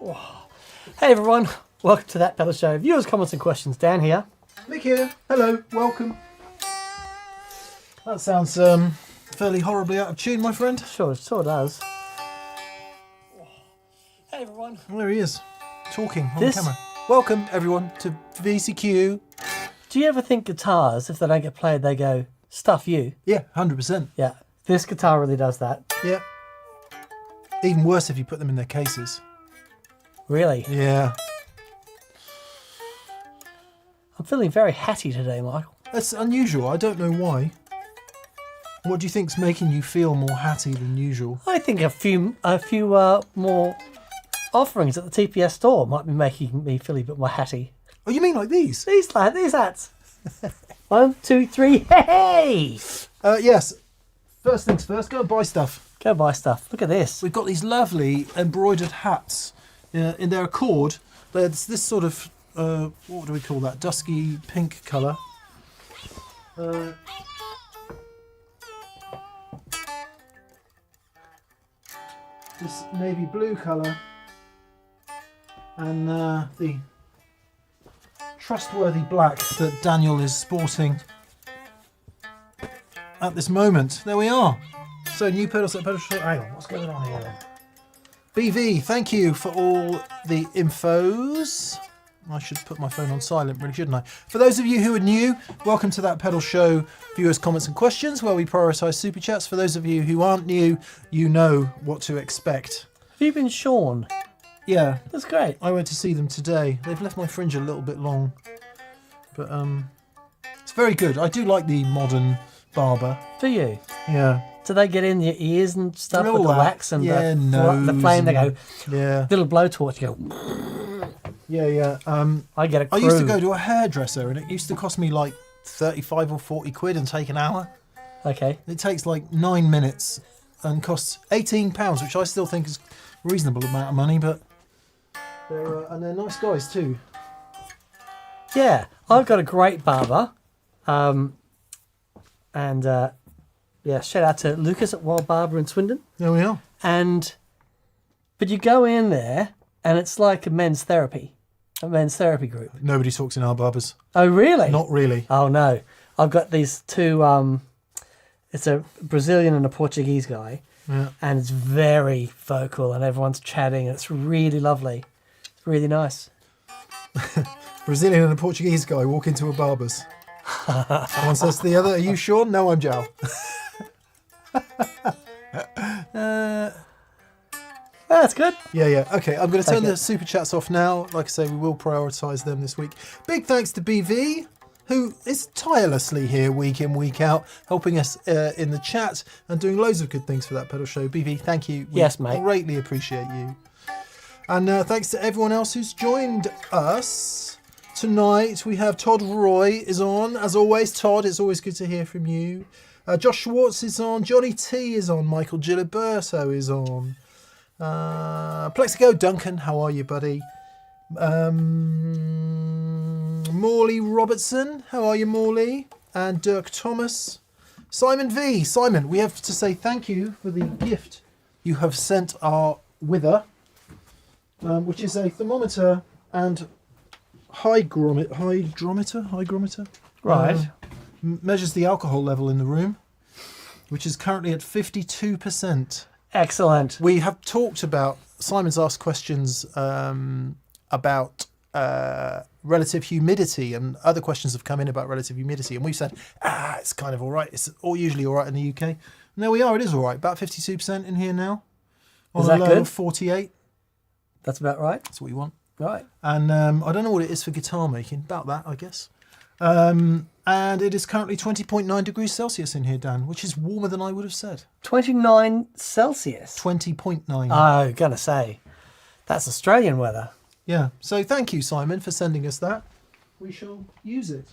Hey everyone, welcome to That Pedal Show. Viewers, comments and questions. Dan here. Mick here. Hello, welcome. That sounds fairly horribly out of tune, my friend. Sure does. Hey everyone. Well, there he is, talking on This- camera. Welcome everyone to VCQ. Do you ever think guitars, if they don't get played, they go, stuff you? Yeah, 100%. Yeah, this guitar really does that. Yeah. Even worse if you put them in their cases. Really? Yeah. I'm feeling very hatty today, Michael. That's unusual. I don't know why. What do you think's making you feel more hatty than usual? I think a few more offerings at the TPS store might be making me feel a bit more hatty. Oh, you mean like these? These hats. 1, 2, 3, hey! Yes. First things first, go and buy stuff. Go buy stuff. Look at this. We've got these lovely embroidered hats in their accord. There's this sort of, what do we call that? Dusky pink colour. This navy blue colour. And the trustworthy black that Daniel is sporting at this moment. There we are. So new pedal set, pedal shop. Hang on, what's going on here then? BV, thank you for all the infos. I should put my phone on silent, really, shouldn't I? For those of you who are new, welcome to That Pedal Show viewers, comments and questions, where we prioritise super chats. For those of you who aren't new, you know what to expect. Have you been shorn? Yeah, That's great. I went to see them today. They've left my fringe a little bit long, but it's very good. I do like the modern barber. Do you? Yeah. Do they get in your ears and stuff And with all the that. wax and Yeah, the flame? They go, Yeah. little blowtorch, you go, Yeah. I get a crew. I used to go to a hairdresser and it used to cost me like 35 or 40 quid and take an hour. Okay. It takes like 9 minutes and costs £18, which I still think is a reasonable amount of money, but they're nice guys too. Yeah, I've got a great barber. Yeah, shout out to Lucas at Wild Barber in Swindon. There we are. But you go in there and it's like a men's therapy group. Nobody talks in our barbers. Oh, really? Not really. Oh, no. I've got these two, it's a Brazilian and a Portuguese guy. Yeah. And it's very vocal and everyone's chatting and it's really lovely. It's really nice. Brazilian and a Portuguese guy walk into a barber's. One says to the other, "Are you Sean?" "No, I'm Joe." That's good. Yeah. Okay, I'm going to turn Okay. the super chats off now. Like I say, we will prioritise them this week. Big thanks to BV, who is tirelessly here week in, week out, helping us in the chat and doing loads of good things for That Pedal Show. BV, thank you. We Yes, mate. greatly appreciate you. And thanks to everyone else who's joined us tonight. We have Todd Roy is on. As always, Todd, it's always good to hear from you. Josh Schwartz is on. Johnny T is on. Michael Giliberto is on. Plexico Duncan, how are you, buddy? Morley Robertson, how are you, Morley? And Dirk Thomas. Simon V. Simon, we have to say thank you for the gift you have sent our wither, which is a thermometer and hygrometer. Right. Measures the alcohol level in the room, which is currently at 52%. Excellent. We have talked about, Simon's asked questions about relative humidity, and other questions have come in about relative humidity, and we've said, it's kind of all right. It's usually all right in the UK. And there we are, it is all right. About 52% in here now. Is On that a low good? of 48. That's about right. That's what you want. Right. And I don't know what it is for guitar making. About that, I guess. And it is currently 20.9 degrees Celsius in here, Dan, which is warmer than I would have said. 29 Celsius. 20.9. Oh, gonna say. That's Australian weather. Yeah. So thank you, Simon, for sending us that. We shall use it.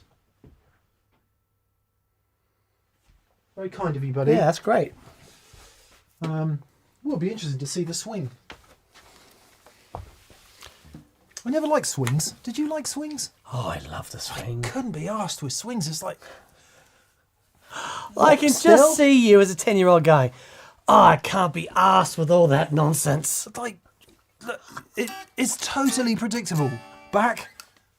Very kind of you, buddy. Yeah, that's great. Will be interesting to see the swing. I never liked swings. Did you like swings? Oh, I love the swing. Couldn't be arsed with swings. It's like... I can still? just see you as a 10-year-old going, oh, I can't be arsed with all that nonsense. Like, it's totally predictable. Back,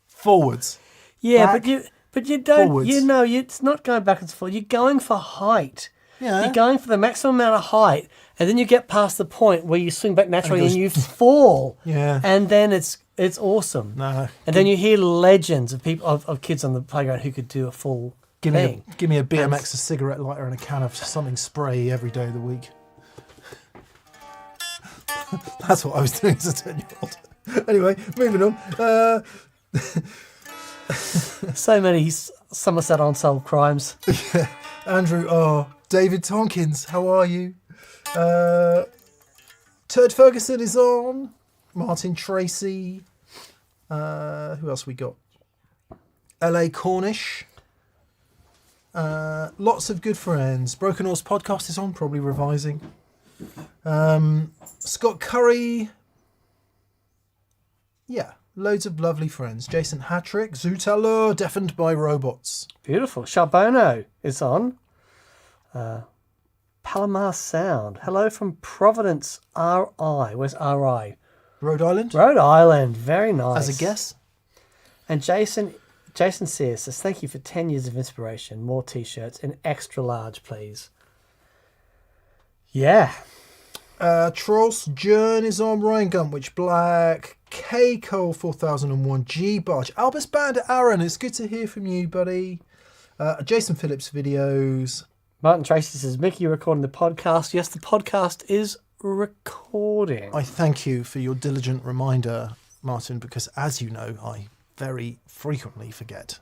forwards. Yeah, Back, but you don't. forwards. It's not going backwards and forwards. You're going for height. Yeah. You're going for the maximum amount of height, and then you get past the point where you swing back naturally and goes- you fall. Yeah. And then it's awesome. No. And then you hear legends of people of kids on the playground who could do a full Give thing. me a BMX, a cigarette lighter, and a can of something spray every day of the week. That's what I was doing as a 10-year-old. Anyway, moving on. So many Somerset Unsolved Crimes. Andrew R. David Tonkins, how are you? Turd Ferguson is on. Martin Tracy. Who else we got? LA Cornish. Lots of good friends. Broken Horse Podcast is on, probably revising. Scott Curry. Yeah, loads of lovely friends. Jason Hattrick. Zootalo, deafened by robots. Beautiful. Charbono is on. Palomar Sound. Hello from Providence, RI. Where's RI? Rhode Island, Rhode Island. Very nice. as a guess. And Jason Sears says, thank you for 10 years of inspiration. More t-shirts in extra large, please. Yeah. Tross Jern is on. Ryan Guntwich Black. K Cole 4001. G Barge. Albus Band Aaron. It's good to hear from you, buddy. Jason Phillips videos. Martin Tracy says, Mickey, you're recording the podcast. Yes, the podcast is recording. I thank you for your diligent reminder, Martin, because as you know, I very frequently forget.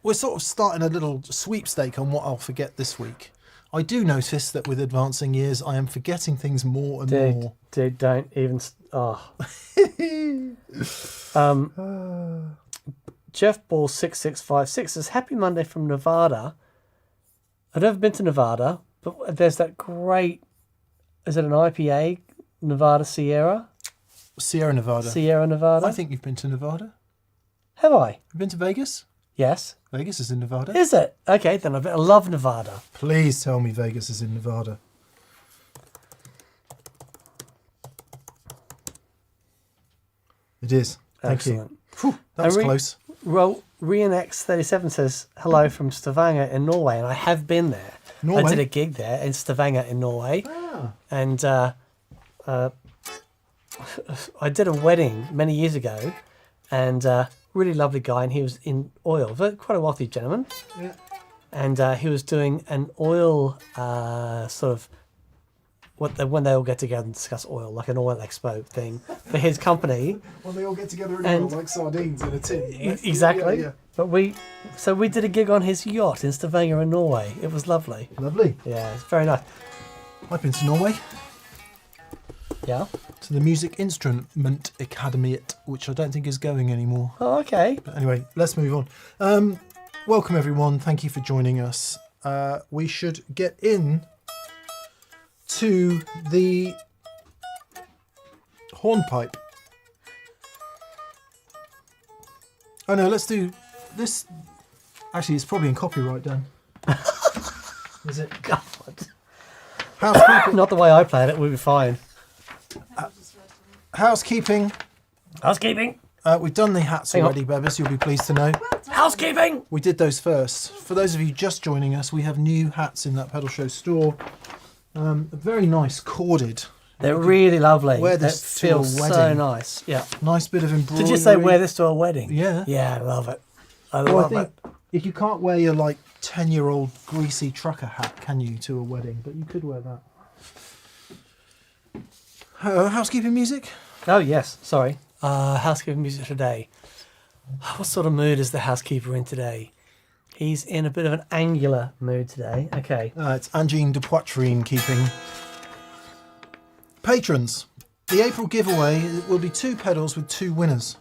We're sort of starting a little sweepstake on what I'll forget this week. I do notice that with advancing years, I am forgetting things more and more. Dude, don't even... Jeff Ball 6656 says, happy Monday from Nevada. I've never been to Nevada, but there's that great... Is it an IPA? Nevada Sierra? Sierra Nevada. Sierra Nevada? I think you've been to Nevada. Have I? You've been to Vegas? Yes. Vegas is in Nevada. Is it? Okay, then I love Nevada. Please tell me Vegas is in Nevada. It is. Thank Excellent. you. Whew, that was close. Rianx37 says, hello from Stavanger in Norway, and I have been there. Norway? I did a gig there in Stavanger in Norway. Ah. And I did a wedding many years ago, and really lovely guy, and he was in oil, quite a wealthy gentleman. Yeah. And he was doing an oil sort of when they all get together and discuss oil, like an oil expo thing for his company. When they all get together in And- oil, like sardines in a tin. Exactly. Yeah. But we did a gig on his yacht in Stavanger in Norway. It was lovely. Lovely. Yeah, it's very nice. I've been to Norway, Yeah. to the Music Instrument Academy, which I don't think is going anymore. Oh, okay. But anyway, let's move on. Welcome everyone. Thank you for joining us. We should get in to the hornpipe. Oh no, let's do this. Actually, it's probably in copyright, Dan. Is it? God. Housekeeping. Not the way I played it, we'll be fine. Housekeeping. Housekeeping. We've done the hats Hang on. already, Bebbers. You'll be pleased to know. Housekeeping. We did those first. For those of you just joining us, we have new hats in that Pedal Show store. Very nice, corded. They're really lovely. wear They this to feel a so wedding. nice. Yeah. Nice bit of embroidery. Did you say wear this to a wedding? Yeah. Yeah, I love it. I Well, I love think it. if you can't wear your 10-year-old greasy trucker hat, can you, to a wedding? But you could wear that. Housekeeping music? Oh, yes. Sorry. Housekeeping music today. What sort of mood is the housekeeper in today? He's in a bit of an angular mood today. Okay. It's Angine de Poitrine keeping. Patrons. The April giveaway will be 2 pedals with 2 winners.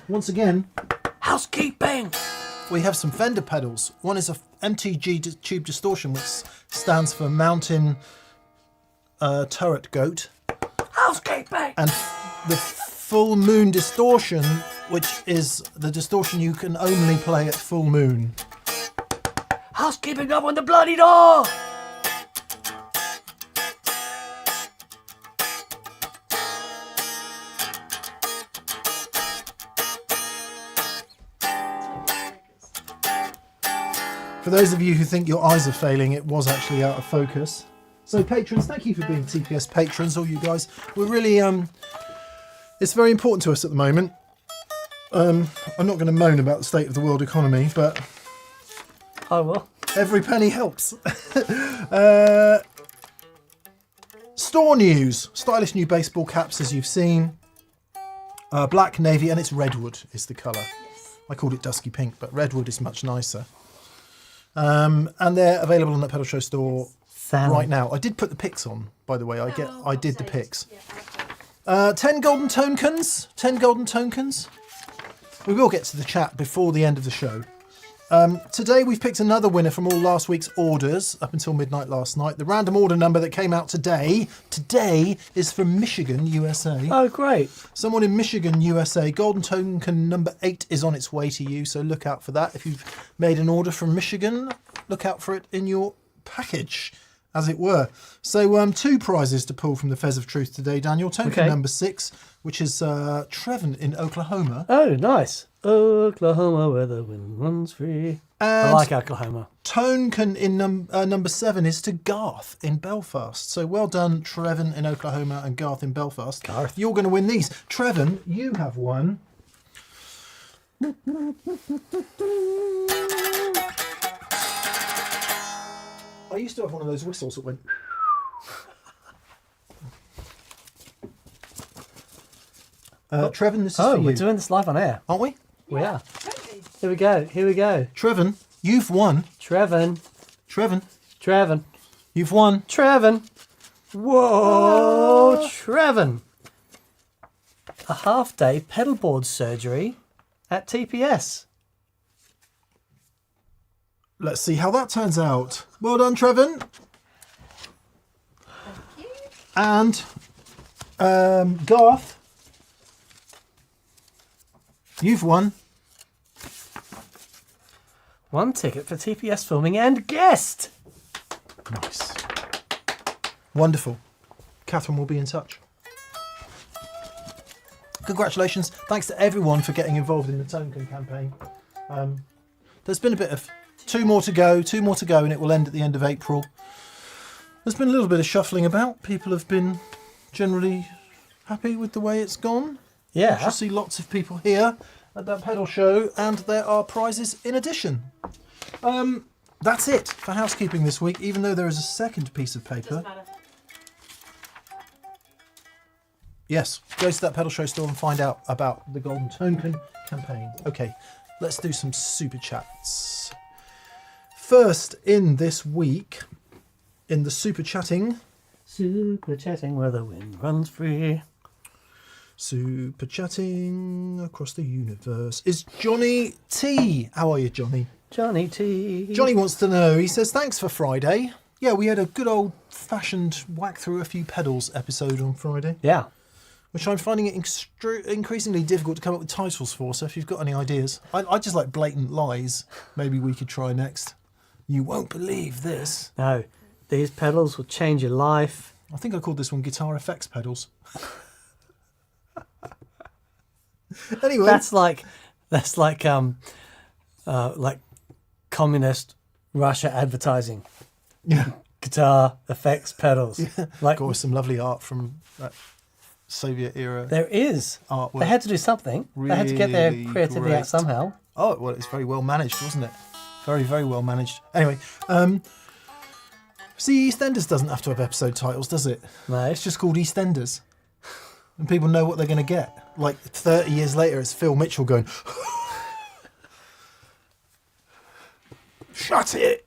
Once again, Housekeeping! we have some Fender pedals. One is a MTG tube distortion, which stands for Mountain Turret Goat. Housekeeping! And the Full Moon Distortion, which is the distortion you can only play at full moon. Housekeeping up on the bloody door! For those of you who think your eyes are failing, it was actually out of focus. So patrons, thank you for being TPS patrons, all you guys. We're really, it's very important to us at the moment. I'm not going to moan about the state of the world economy, but I will. every penny helps. Store news. Stylish new baseball caps, as you've seen. Black, navy, and it's redwood is the colour. Yes. I called it dusky pink, but redwood is much nicer. And they're available on that Pedal Show store right now. I did put the pics on, by the way. I did the pics. 10 golden tokens. 10 golden tokens. We will get to the chat before the end of the show. Today we've picked another winner from all last week's orders up until midnight last night. The random order number that came out today is from Michigan, USA. Oh, great. Someone in Michigan, USA. Golden token number 8 is on its way to you, so look out for that. If you've made an order from Michigan, look out for it in your package, as it were. So 2 prizes to pull from the Fez of Truth today, Daniel. Token number 6, which is Trevin in Oklahoma. Oh, nice. Oklahoma, where the wind runs free. And I like Oklahoma. Token in number 7 is to Garth in Belfast. So well done, Trevin in Oklahoma and Garth in Belfast. Garth. You're going to win these. Trevin, you have won. I used to have one of those whistles that went. Trevin, this is for you. We're doing this live on air. Aren't we? We are. Here we go. Here we go. Trevin, you've won. Trevin. Trevin, you've won. Trevin. Whoa, Trevin. A half-day pedalboard surgery at TPS. Let's see how that turns out. Well done, Trevin. Thank you. And Garth, you've won. 1 ticket for TPS filming and guest. Nice. Wonderful. Catherine will be in touch. Congratulations. Thanks to everyone for getting involved in the token campaign. There's been a bit of 2 more to go, and it will end at the end of April. There's been a little bit of shuffling about. People have been generally happy with the way it's gone. Yeah. I shall see lots of people here at that pedal show, and there are prizes in addition. That's it for housekeeping this week, even though there is a second piece of paper. Doesn't matter. Yes, go to that pedal show store and find out about the Golden Token campaign. Okay, let's do some super chats. First in this week, in the super chatting. Super chatting where the wind runs free. Super chatting across the universe is Johnny T. How are you, Johnny? Johnny T. Johnny wants to know, he says, thanks for Friday. Yeah, we had a good old-fashioned whack through a few pedals episode on Friday. Yeah. Which I'm finding it increasingly difficult to come up with titles for, so if you've got any ideas. I just like blatant lies. Maybe we could try next. You won't believe this. No, these pedals will change your life. I think I called this one Guitar Effects Pedals. Anyway. That's like communist Russia advertising. Yeah. Guitar effects pedals. Yeah. Like, of course, some lovely art from that Soviet era. there is. Artwork. They had to do something. They had to get their Really creativity great. out somehow. Oh, well, it's very well managed, wasn't it? Very, very well managed. Anyway, see, EastEnders doesn't have to have episode titles, does it? No. It's just called EastEnders. And people know what they're going to get. Like 30 years later, it's Phil Mitchell going, shut it!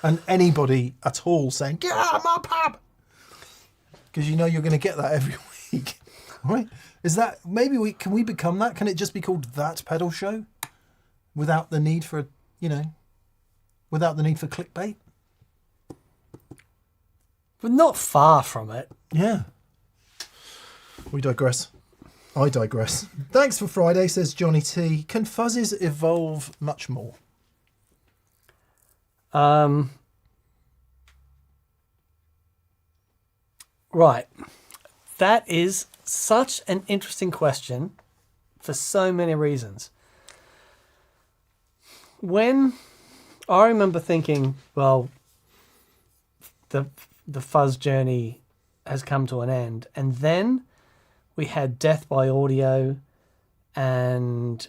And anybody at all saying, get out of my pub! Because you know you're going to get that every week. Right? Is that, maybe can we become that? Can it just be called That Pedal Show? Without the need for, without the need for clickbait? We're not far from it. Yeah. We digress. I digress. Thanks for Friday, says Johnny T. Can fuzzes evolve much more? Right. That is such an interesting question for so many reasons. When I remember thinking, well, the fuzz journey has come to an end, and then we had Death by Audio, and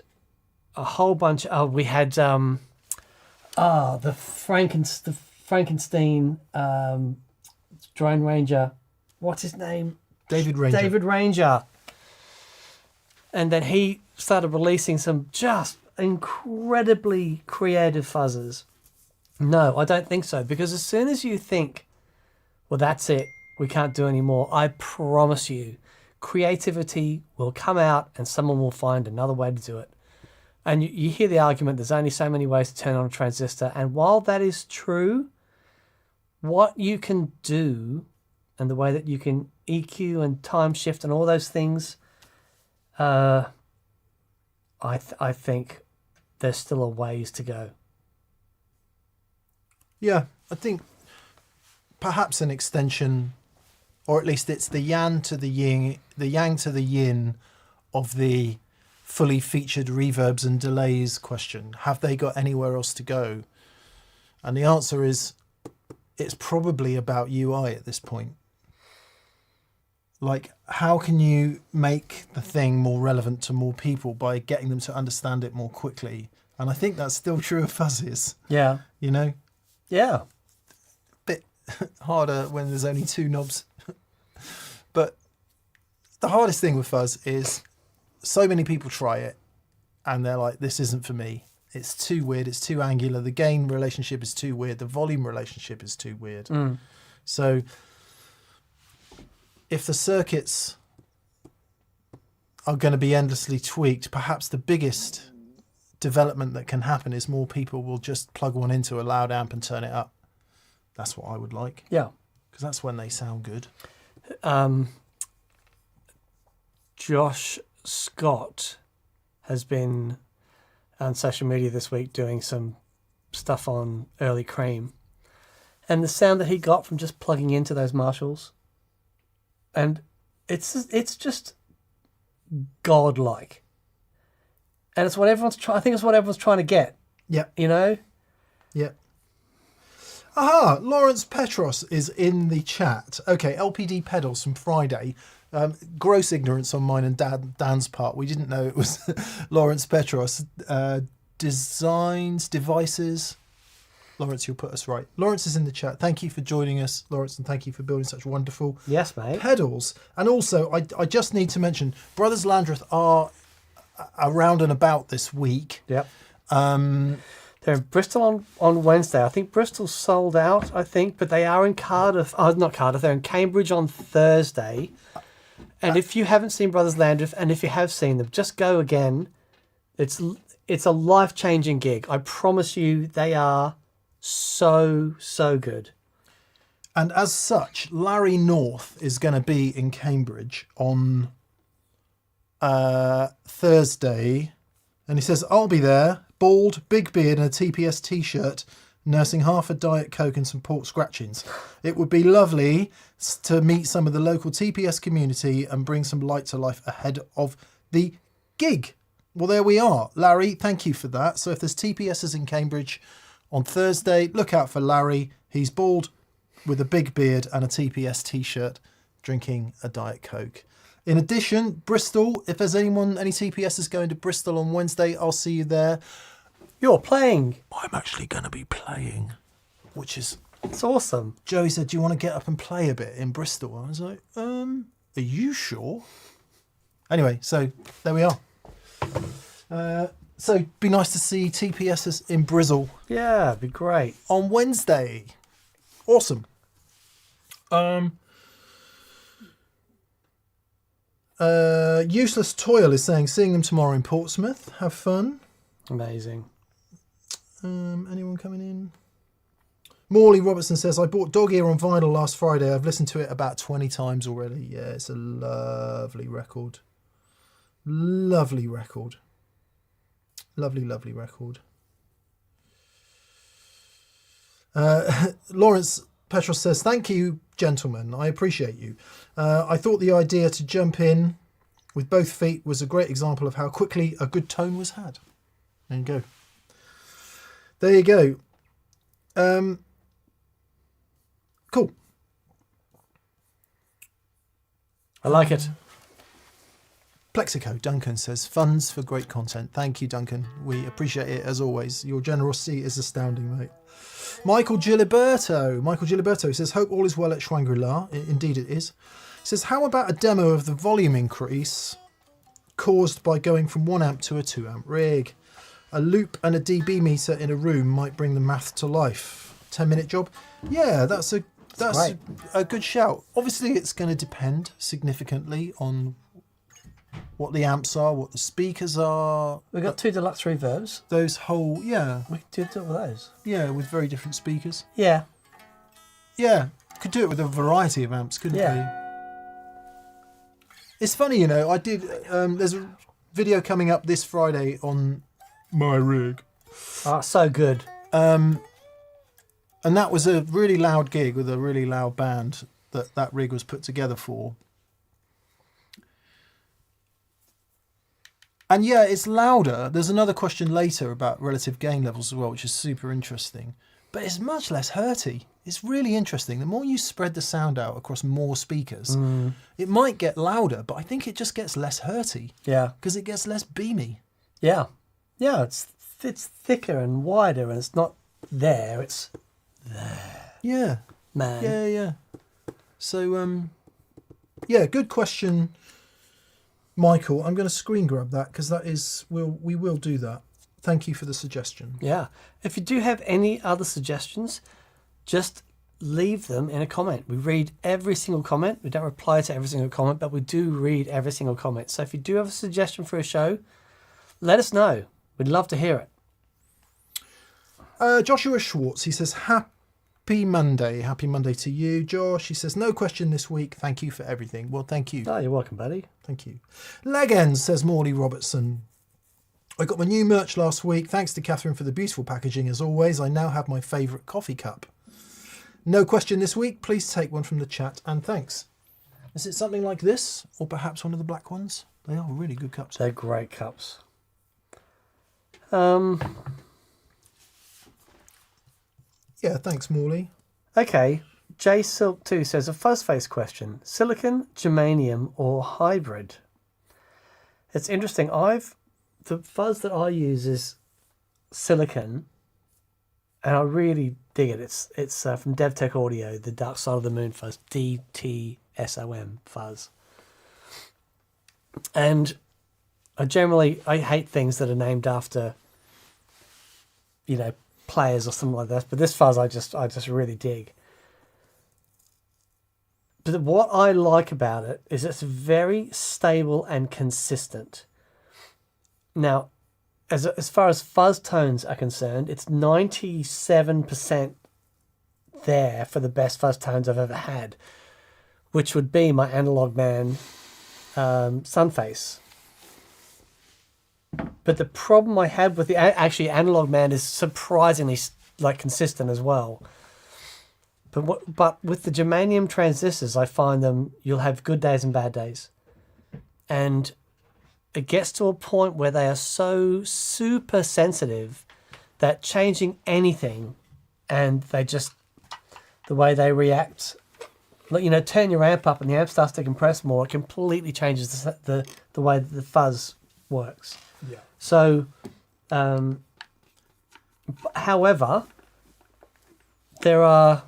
a whole bunch. We had the Frankenstein drone ranger. What's his name? David Ranger. David Ranger. And then he started releasing some just incredibly creative fuzzes. No, I don't think so. Because as soon as you think, well, that's it, we can't do any more, I promise you, creativity will come out and someone will find another way to do it. And you hear the argument, there's only so many ways to turn on a transistor. And while that is true, what you can do and the way that you can EQ and time shift and all those things, I think there's still a ways to go. Yeah, I think perhaps an extension, or at least it's the yang to the yin of the fully featured reverbs and delays question. Have they got anywhere else to go? And the answer is, it's probably about UI at this point. Like, how can you make the thing more relevant to more people by getting them to understand it more quickly? And I think that's still true of fuzzes. Yeah. You know? Yeah. Bit harder when there's only two knobs. But the hardest thing with fuzz is so many people try it and they're like, this isn't for me. It's too weird. It's too angular. The gain relationship is too weird. The volume relationship is too weird. So if the circuits are going to be endlessly tweaked, perhaps the biggest development that can happen is more people will just plug one into a loud amp and turn it up. That's what I would like. Yeah. Because that's when they sound good. Josh Scott has been on social media this week doing some stuff on Early Cream. And the sound that he got from just plugging into those Marshalls, and it's just godlike. And it's what everyone's I think it's what everyone's trying to get. Yeah. You know? Yeah. Aha! Lawrence Petros is in the chat. Okay, LPD pedals from Friday. Gross ignorance on mine and Dan's part. We didn't know it was Lawrence Petros. Devices. Lawrence, you'll put us right. Lawrence is in the chat. Thank you for joining us, Lawrence, and thank you for building such wonderful Yes, mate. pedals. And also, I just need to mention, Brothers Landreth are around and about this week. Yep. They're in Bristol on Wednesday. I think Bristol's sold out, but they are in Cardiff. Oh, not Cardiff. They're in Cambridge on Thursday. And if you haven't seen Brothers Landreth, and if you have seen them, just go again. It's a life-changing gig. I promise you, they are so good. And as such, Larry North is going to be in Cambridge on Thursday. And he says, I'll be there, bald, big beard and a TPS t-shirt, nursing half a Diet Coke and some pork scratchings. It would be lovely to meet some of the local TPS community and bring some light to life ahead of the gig. Well, there we are. Larry, thank you for that. So if there's TPSs in Cambridge on Thursday, look out for Larry. He's bald with a big beard and a TPS t-shirt, drinking a Diet Coke. In addition, Bristol, if there's any TPSs going to Bristol on Wednesday, I'll see you there. You're playing. I'm actually going to be playing, which is... It's awesome. Joey said, do you want to get up and play a bit in Bristol? I was like, are you sure? Anyway, so there we are. So be nice to see TPSs in Bristol. Yeah, it'd be great. On Wednesday. Awesome. Useless Toil is saying, seeing them tomorrow in Portsmouth. Have fun. Amazing. Anyone coming in? Morley Robertson says, I bought Dog Ear on vinyl last Friday. I've listened to it about 20 times already. Yeah, it's a lovely record. Lovely record. Lovely record. Lawrence Petros says, thank you, gentlemen. I appreciate you. I thought the idea to jump in with both feet was a great example of how quickly a good tone was had. There you go. There you go. Cool. I like it. Plexico, Duncan says, funds for great content. Thank you, Duncan. We appreciate it as always. Your generosity is astounding, mate. Michael Giliberto says, hope all is well at Shangri-La. Indeed it is. He says, how about a demo of the volume increase caused by going from 1 amp to a 2 amp rig? A loop and a dB meter in a room might bring the math to life. 10-minute job? Yeah, that's a good shout. Obviously, it's going to depend significantly on what the amps are, what the speakers are. We've got 2 deluxe reverbs. Those whole, yeah. We could do it with those. Yeah, with very different speakers. Yeah. Yeah, could do it with a variety of amps, couldn't we? It's funny, you know, I did, there's a video coming up this Friday on my rig. Oh, so good. And that was a really loud gig with a really loud band that rig was put together for. And yeah, it's louder. There's another question later about relative gain levels as well, which is super interesting. But it's much less hurty. It's really interesting. The more you spread the sound out across more speakers, it might get louder, but I think it just gets less hurty. Yeah. Because it gets less beamy. Yeah. Yeah, it's thicker and wider, and it's not there, it's there. Yeah. Man. Yeah. So, yeah, good question, Michael. I'm going to screen grab that because that is, we will do that. Thank you for the suggestion. Yeah. If you do have any other suggestions, just leave them in a comment. We read every single comment. We don't reply to every single comment, but we do read every single comment. So if you do have a suggestion for a show, let us know. We'd love to hear it. Joshua Schwartz, he says, Happy Monday. Happy Monday to you, Josh. He says, no question this week. Thank you for everything. Well, thank you. Oh, you're welcome, buddy. Thank you. Legends, says Morley Robertson. I got my new merch last week. Thanks to Catherine for the beautiful packaging. As always, I now have my favourite coffee cup. No question this week. Please take one from the chat and thanks. Is it something like this or perhaps one of the black ones? They are really good cups. They're great cups. Yeah, thanks, Morley. Okay. J Silk 2 says, a fuzz face question. Silicon, germanium, or hybrid? It's interesting. The fuzz that I use is silicon, and I really dig it. It's from DevTech Audio, the Dark Side of the Moon fuzz, DTSOM fuzz. And I hate things that are named after, players or something like that. But this fuzz I just really dig. But what I like about it is it's very stable and consistent. Now, as far as fuzz tones are concerned, it's 97% there for the best fuzz tones I've ever had, which would be my Analog Man Sunface. But the problem I had with actually Analog Man is surprisingly consistent as well. But with the germanium transistors, I find you'll have good days and bad days, and it gets to a point where they are so super sensitive that changing anything, and the way they react, turn your amp up and the amp starts to compress more, it completely changes the way that the fuzz works. Yeah. So, however, there are,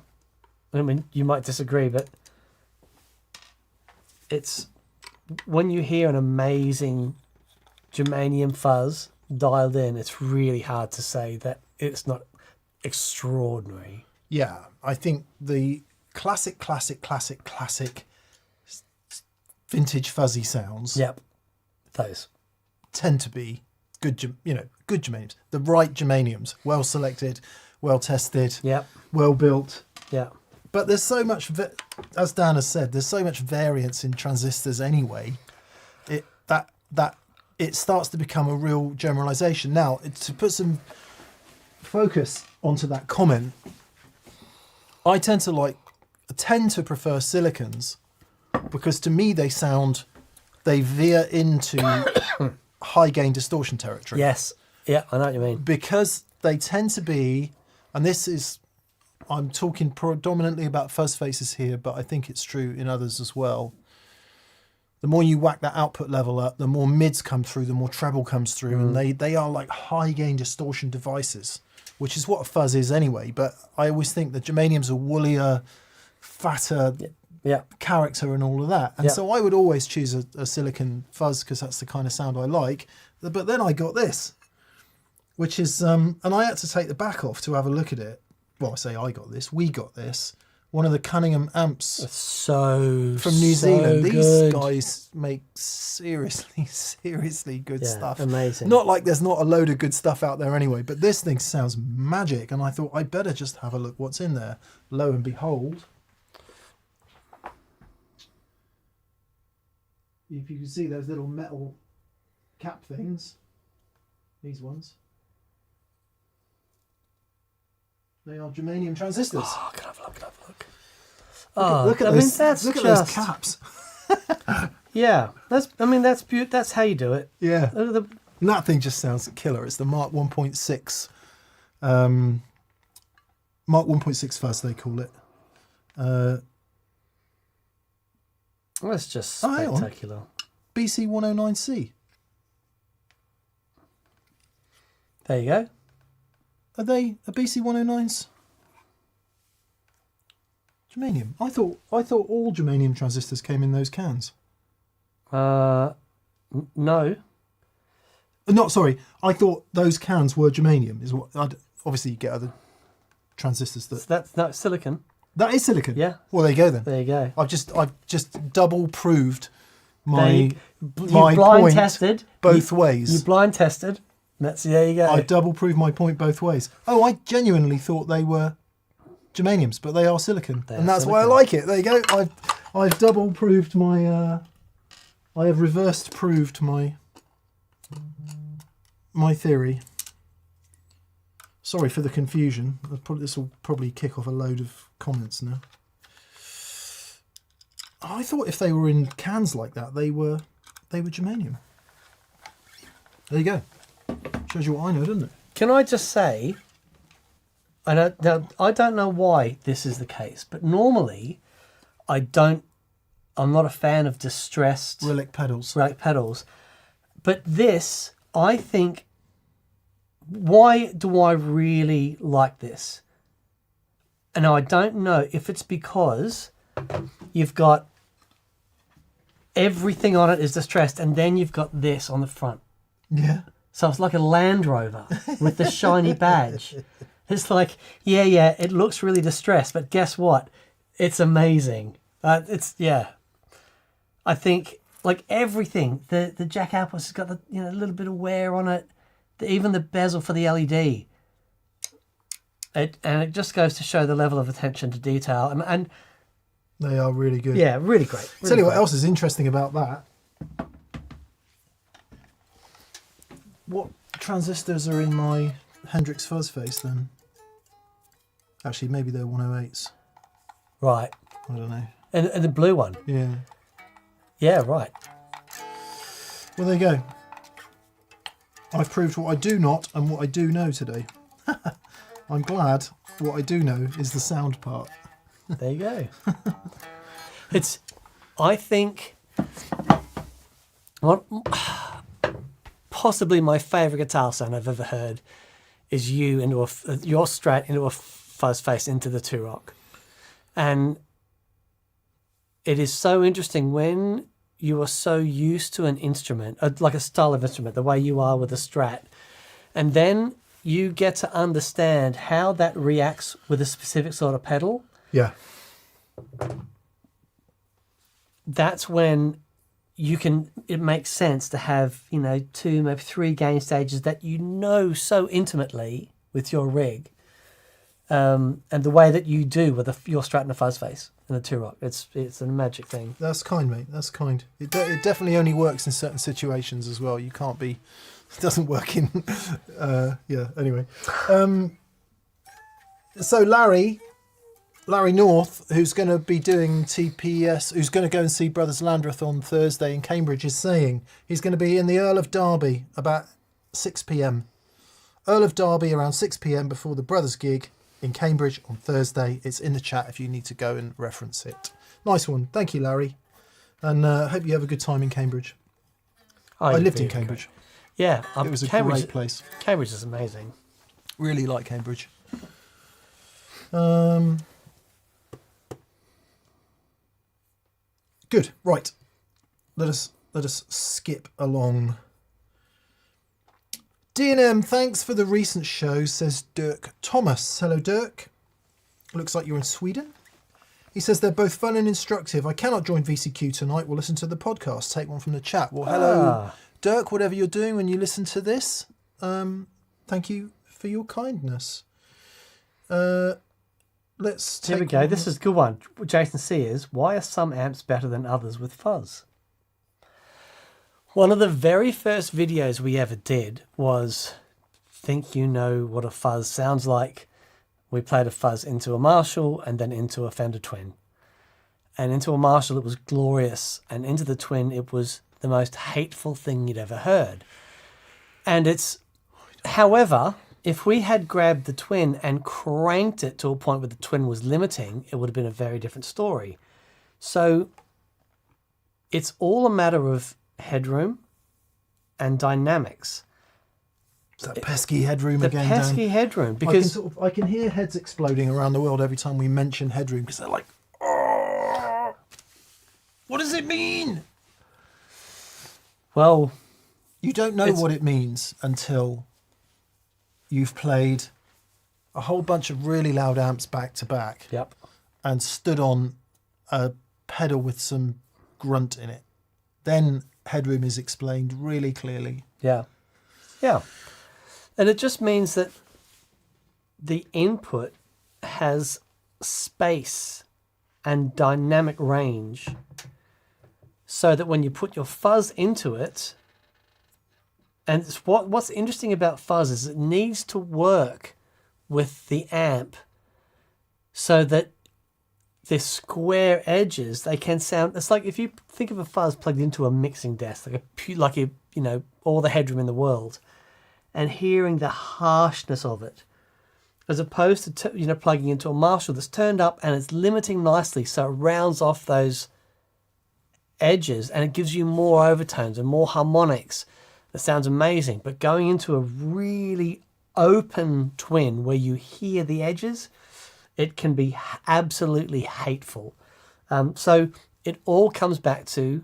you might disagree, but it's when you hear an amazing germanium fuzz dialed in, it's really hard to say that it's not extraordinary. Yeah, I think the classic vintage fuzzy sounds. Yep, those tend to be good germaniums. The right germaniums, well selected, well tested, yep, well built. Yeah. But there's so much, as Dan has said, there's so much variance in transistors anyway. That it starts to become a real generalization. Now, to put some focus onto that comment, I tend to prefer silicons because to me they veer into high gain distortion territory. Yes. Yeah, I know what you mean. Because they tend to be, and this is I'm talking predominantly about fuzz faces here, but I think it's true in others as well. The more you whack that output level up, the more mids come through, the more treble comes through, and they are like high gain distortion devices, which is what a fuzz is anyway. But I always think the germanium's a woollier, fatter character and all of that. And so I would always choose a silicon fuzz because that's the kind of sound I like. But then I got this, which is, and I had to take the back off to have a look at it. Well, I say I got this, we got this. One of the Cunningham amps from New Zealand. These guys make seriously good stuff. Amazing. Not like there's not a load of good stuff out there anyway, but this thing sounds magic. And I thought I better just have a look what's in there. Lo and behold. If you can see those little metal cap things, these ones. They are germanium transistors. Oh, can I have a look? Look at those caps. Yeah, that's how you do it. Yeah, and that thing just sounds killer. It's the Mark 1.6, Mark 1.6 fuzz they call it. That's just spectacular. BC 109C. There you go. Are they a BC 109s? Germanium. I thought all germanium transistors came in those cans. No. Not sorry. I thought those cans were germanium. Is what? Obviously, you get other transistors that. So that's silicon. That is silicon. Yeah. Well, there you go then. There you go. I've just double proved my you my blind point tested both ways. You blind tested. There you go. I double proved my point both ways. Oh, I genuinely thought they were germaniums, but they are silicon, and that's why I like it. There you go. I've double proved my. I have reversed proved my theory. Sorry for the confusion. This will probably kick off a load of comments now. I thought if they were in cans like that, they were germanium. There you go. Shows you what I know, doesn't it? Can I just say, I don't know why this is the case, but normally I'm not a fan of distressed relic pedals. But this, I think, why do I really like this? And I don't know if it's because you've got everything on it is distressed, and then you've got this on the front. Yeah. So it's like a Land Rover with the shiny badge. It's like, it looks really distressed, but guess what? It's amazing. I think like everything, the jack output has got a little bit of wear on it. Even the bezel for the LED. It just goes to show the level of attention to detail, and they are really good. Yeah, really great. Tell you what else is interesting about that. What transistors are in my Hendrix fuzz face then? Actually, maybe they're 108s. Right. I don't know. And the blue one. Yeah. Yeah, right. Well, there you go. I've proved what I do not and what I do know today. I'm glad what I do know is the sound part. There you go. I think, possibly my favourite guitar sound I've ever heard is your Strat into a fuzz face into the Two-Rock. And it is so interesting when you are so used to an instrument, like a style of instrument, the way you are with a Strat, and then you get to understand how that reacts with a specific sort of pedal. Yeah. That's when it makes sense to have, 2, maybe 3 gain stages that so intimately with your rig. And the way that you do with your Strat and a fuzz face and the Two-Rock, it's a magic thing. That's kind, mate. That's kind. It definitely only works in certain situations as well. You can't be. It doesn't work in. Anyway, so Larry North, who's going to be doing TPS, who's going to go and see Brothers Landreth on Thursday in Cambridge, is saying he's going to be in the Earl of Derby about 6 p.m. Earl of Derby around 6 p.m. before the Brothers gig. in Cambridge on Thursday. It's in the chat if you need to go and reference it. Nice one. Thank you, Larry. And hope you have a good time in Cambridge. I lived in Cambridge. Yeah. It was a great place. Cambridge is amazing. Really like Cambridge. Good. Right. Let us skip along. D&M, thanks for the recent show, says Dirk Thomas. Hello, Dirk. Looks like you're in Sweden. He says they're both fun and instructive. I cannot join VCQ tonight. We'll listen to the podcast. Take one from the chat. Well, hello, Dirk, whatever you're doing when you listen to this. Thank you for your kindness. Let's take... Here we go. This is a good one. Jason C is, why are some amps better than others with fuzz? One of the very first videos we ever did was Think You Know What a Fuzz Sounds Like. We played a fuzz into a Marshall and then into a Fender Twin. And into a Marshall it was glorious, and into the Twin it was the most hateful thing you'd ever heard. And it's... However, if we had grabbed the Twin and cranked it to a point where the Twin was limiting, it would have been a very different story. So it's all a matter of headroom and dynamics. It's that pesky headroom again. The pesky headroom, because I can hear heads exploding around the world every time we mention headroom, because they're like, oh, what does it mean? Well, you don't know what it means until you've played a whole bunch of really loud amps back to back. Yep. And stood on a pedal with some grunt in it. Then headroom is explained really clearly. Yeah. Yeah. And it just means that the input has space and dynamic range, so that when you put your fuzz into it, and what's interesting about fuzz is it needs to work with the amp so that the square edges, they can sound... It's like if you think of a fuzz plugged into a mixing desk, all the headroom in the world, and hearing the harshness of it, as opposed to plugging into a Marshall that's turned up and it's limiting nicely, so it rounds off those edges and it gives you more overtones and more harmonics. That sounds amazing. But going into a really open Twin where you hear the edges, it can be absolutely hateful. So it all comes back to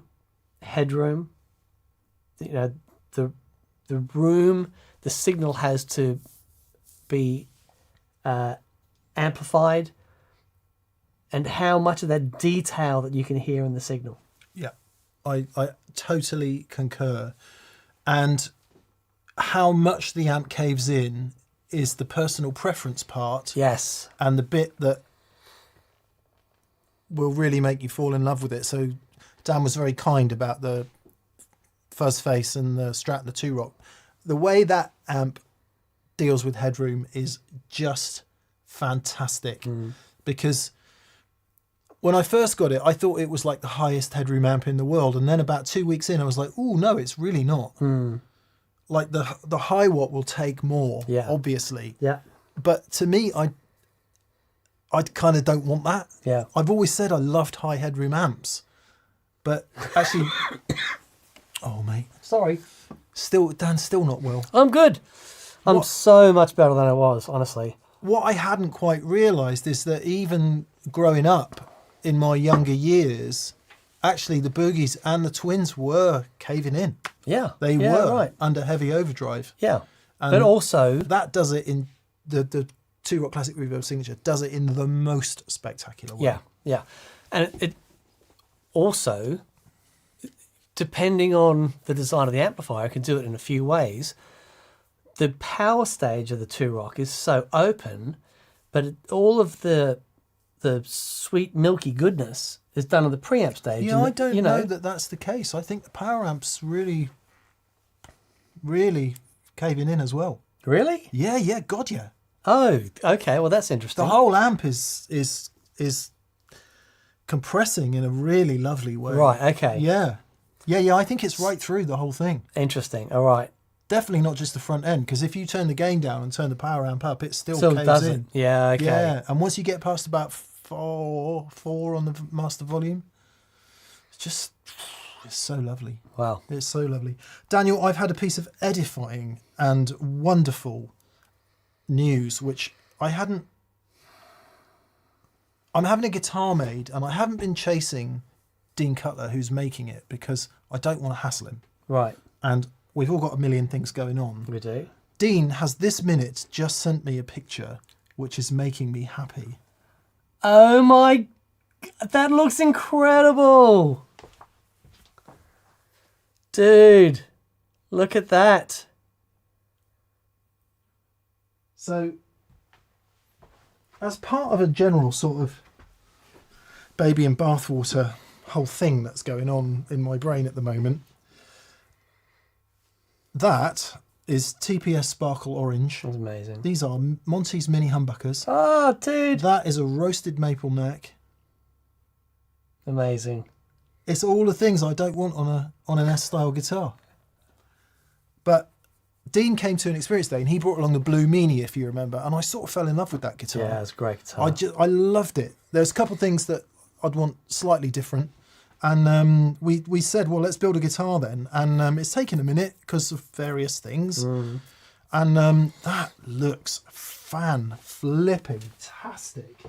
headroom. The room, the signal has to be amplified, and how much of that detail that you can hear in the signal. Yeah, I totally concur. And how much the amp caves in is the personal preference part. Yes. And the bit that will really make you fall in love with it. So Dan was very kind about the fuzz face and the Strat and the 2-Rock. The way that amp deals with headroom is just fantastic. Because when I first got it, I thought it was like the highest headroom amp in the world. And then about 2 weeks in, I was like, oh, no, it's really not. Like the high watt will take more, obviously. Yeah. But to me, I kind of don't want that. Yeah. I've always said I loved high headroom amps. But actually... oh, mate. Sorry. Dan's still not well. I'm good. I'm so much better than I was, honestly. What I hadn't quite realised is that even growing up in my younger years, actually the Boogies and the Twins were caving in. Yeah. They were under heavy overdrive. Yeah. And but also... that does it in... The 2-Rock Classic Reverb Signature does it in the most spectacular way. Yeah, yeah. And it also, depending on the design of the amplifier, I can do it in a few ways. The power stage of the 2-Rock is so open, but all of the sweet milky goodness is done on the preamp stage. Yeah, I don't know that that's the case. I think the power amp's really, really caving in as well. Really? Yeah, God, yeah. Oh, okay. Well, that's interesting. The whole amp is compressing in a really lovely way. Right. Okay. Yeah. I think it's right through the whole thing. Interesting. All right. Definitely not just the front end, because if you turn the gain down and turn the power amp up, it still caves does in. it. Yeah, okay. Yeah, and once you get past about four on the master volume, it's so lovely. Wow. It's so lovely. Daniel, I've had a piece of edifying and wonderful news, which I hadn't... I'm having a guitar made, and I haven't been chasing Dean Cutler, who's making it, because I don't want to hassle him. Right. And we've all got a million things going on. We do. Dean has this minute just sent me a picture, which is making me happy. Oh my... That looks incredible! Dude, look at that. So, as part of a general sort of baby and bathwater whole thing that's going on in my brain at the moment, that is TPS Sparkle Orange. That's amazing. These are Monty's Mini Humbuckers. Oh, dude. That is a roasted maple neck. Amazing. It's all the things I don't want on an S-style guitar. But Dean came to an experience day and he brought along the Blue Meanie, if you remember, and I sort of fell in love with that guitar. Yeah, it's a great guitar. I loved it. There's a couple of things that I'd want slightly different. And we said, well, let's build a guitar then. And it's taken a minute because of various things. Mm. And that looks fan-flipping-tastic.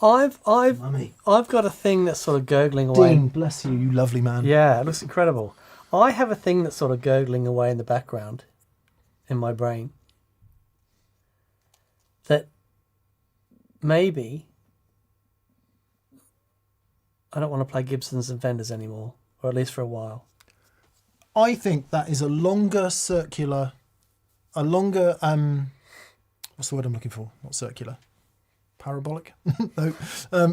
I've Mummy. got a thing that's sort of gurgling away. Dean, bless you, you lovely man. Yeah, it looks incredible. I have a thing that's sort of gurgling away in the background in my brain that maybe I don't want to play Gibsons and Fenders anymore, or at least for a while. I think that is a longer, what's the word I'm looking for? Not circular. Parabolic? No.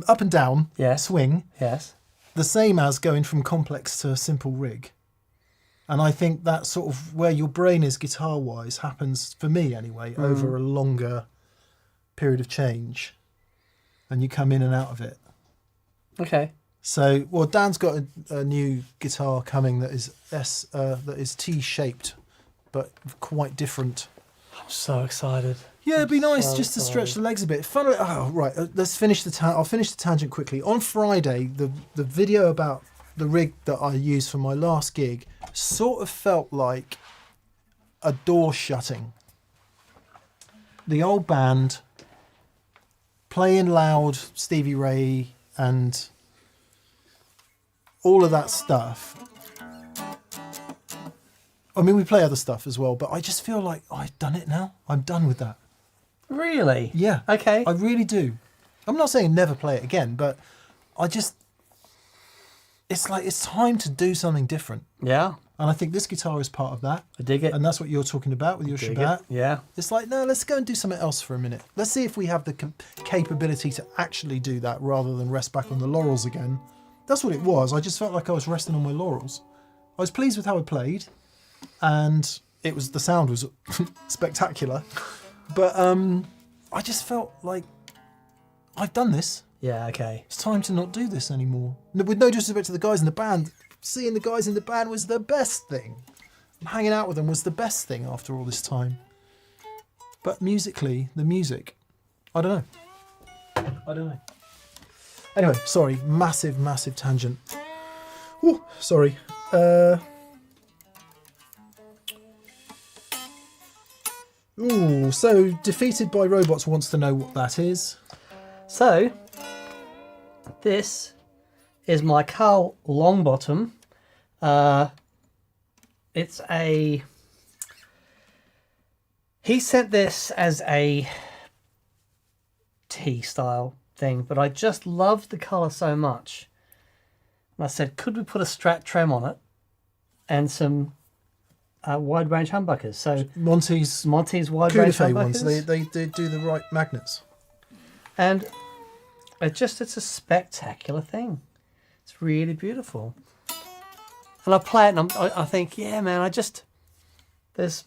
Up and down. Yeah. Swing. Yes. The same as going from complex to simple rig. And I think that sort of where your brain is guitar-wise happens, for me anyway, over a longer period of change. And you come in and out of it. Okay. So, well, Dan's got a new guitar coming that is T-shaped, but quite different. I'm so excited. Yeah, it'd be nice So just to stretch excited. the legs a bit. Funnily, let's finish I'll finish the tangent quickly. On Friday, the video about the rig that I used for my last gig sort of felt like a door shutting. The old band playing loud Stevie Ray and all of that stuff. I mean, we play other stuff as well, but I just feel like I've done it now. I'm done with that. Really? Yeah. Okay. I really do. I'm not saying never play it again, but it's like it's time to do something different. Yeah. And I think this guitar is part of that. I dig it. And that's what you're talking about with your Dig Shabbat. it. Yeah. It's like, no, let's go and do something else for a minute. Let's see if we have the capability to actually do that rather than rest back on the laurels again. That's what it was. I just felt like I was resting on my laurels. I was pleased with how I played, and the sound was spectacular. But I just felt like I've done this. Yeah, okay. It's time to not do this anymore. With no disrespect to the guys in the band, seeing the guys in the band was the best thing. Hanging out with them was the best thing after all this time. But musically, the music, I don't know. Anyway, sorry, massive, massive tangent. Ooh, sorry. So Defeated by Robots wants to know what that is. So, this is my Carl Longbottom. It's a... He sent this as a T-style thing, but I just loved the colour so much. And I said, could we put a Strat Trem on it and some wide range humbuckers? So Monty's wide range Coupe humbuckers. ones, they do the right magnets. And it's a spectacular thing. It's really beautiful. And I play it and I think, yeah, man, there's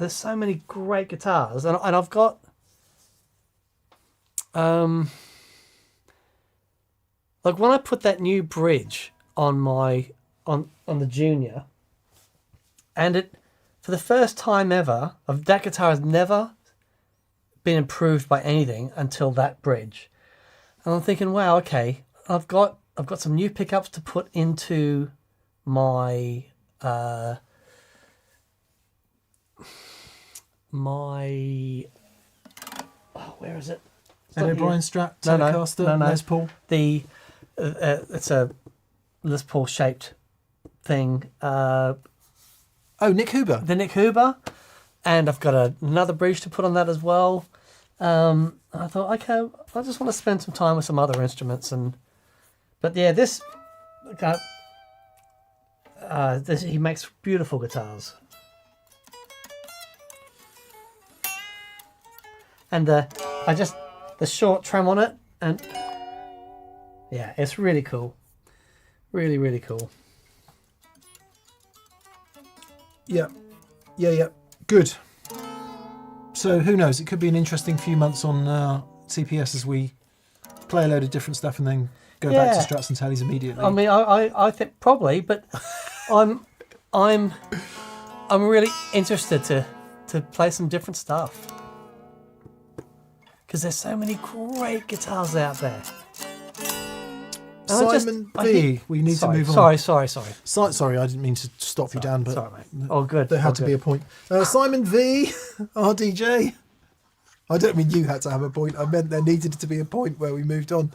so many great guitars. And I've got, Like when I put that new bridge on my on the Junior, and it for the first time ever, that guitar has never been improved by anything until that bridge. And I'm thinking, wow, okay, I've got some new pickups to put into my where is it? Ed O'Brien Strat, No, Telecaster, no. Les Paul. It's a Les Paul shaped thing. Nick Huber. The Nick Huber, and I've got another bridge to put on that as well. I thought, okay, I just want to spend some time with some other instruments, but yeah, this he makes beautiful guitars, and the short trem on it, and yeah, it's really cool, really really cool. Yeah. Good. So who knows? It could be an interesting few months on CPS as we play a load of different stuff and then go back to Strats and Tellys immediately. I mean, I think probably, but I'm really interested to play some different stuff because there's so many great guitars out there. Simon V. We need to move on. Sorry. Sorry, I didn't mean to stop you down, but sorry, mate. Oh, good. There had to be a point. Simon V. RDJ. I don't mean you had to have a point. I meant there needed to be a point where we moved on.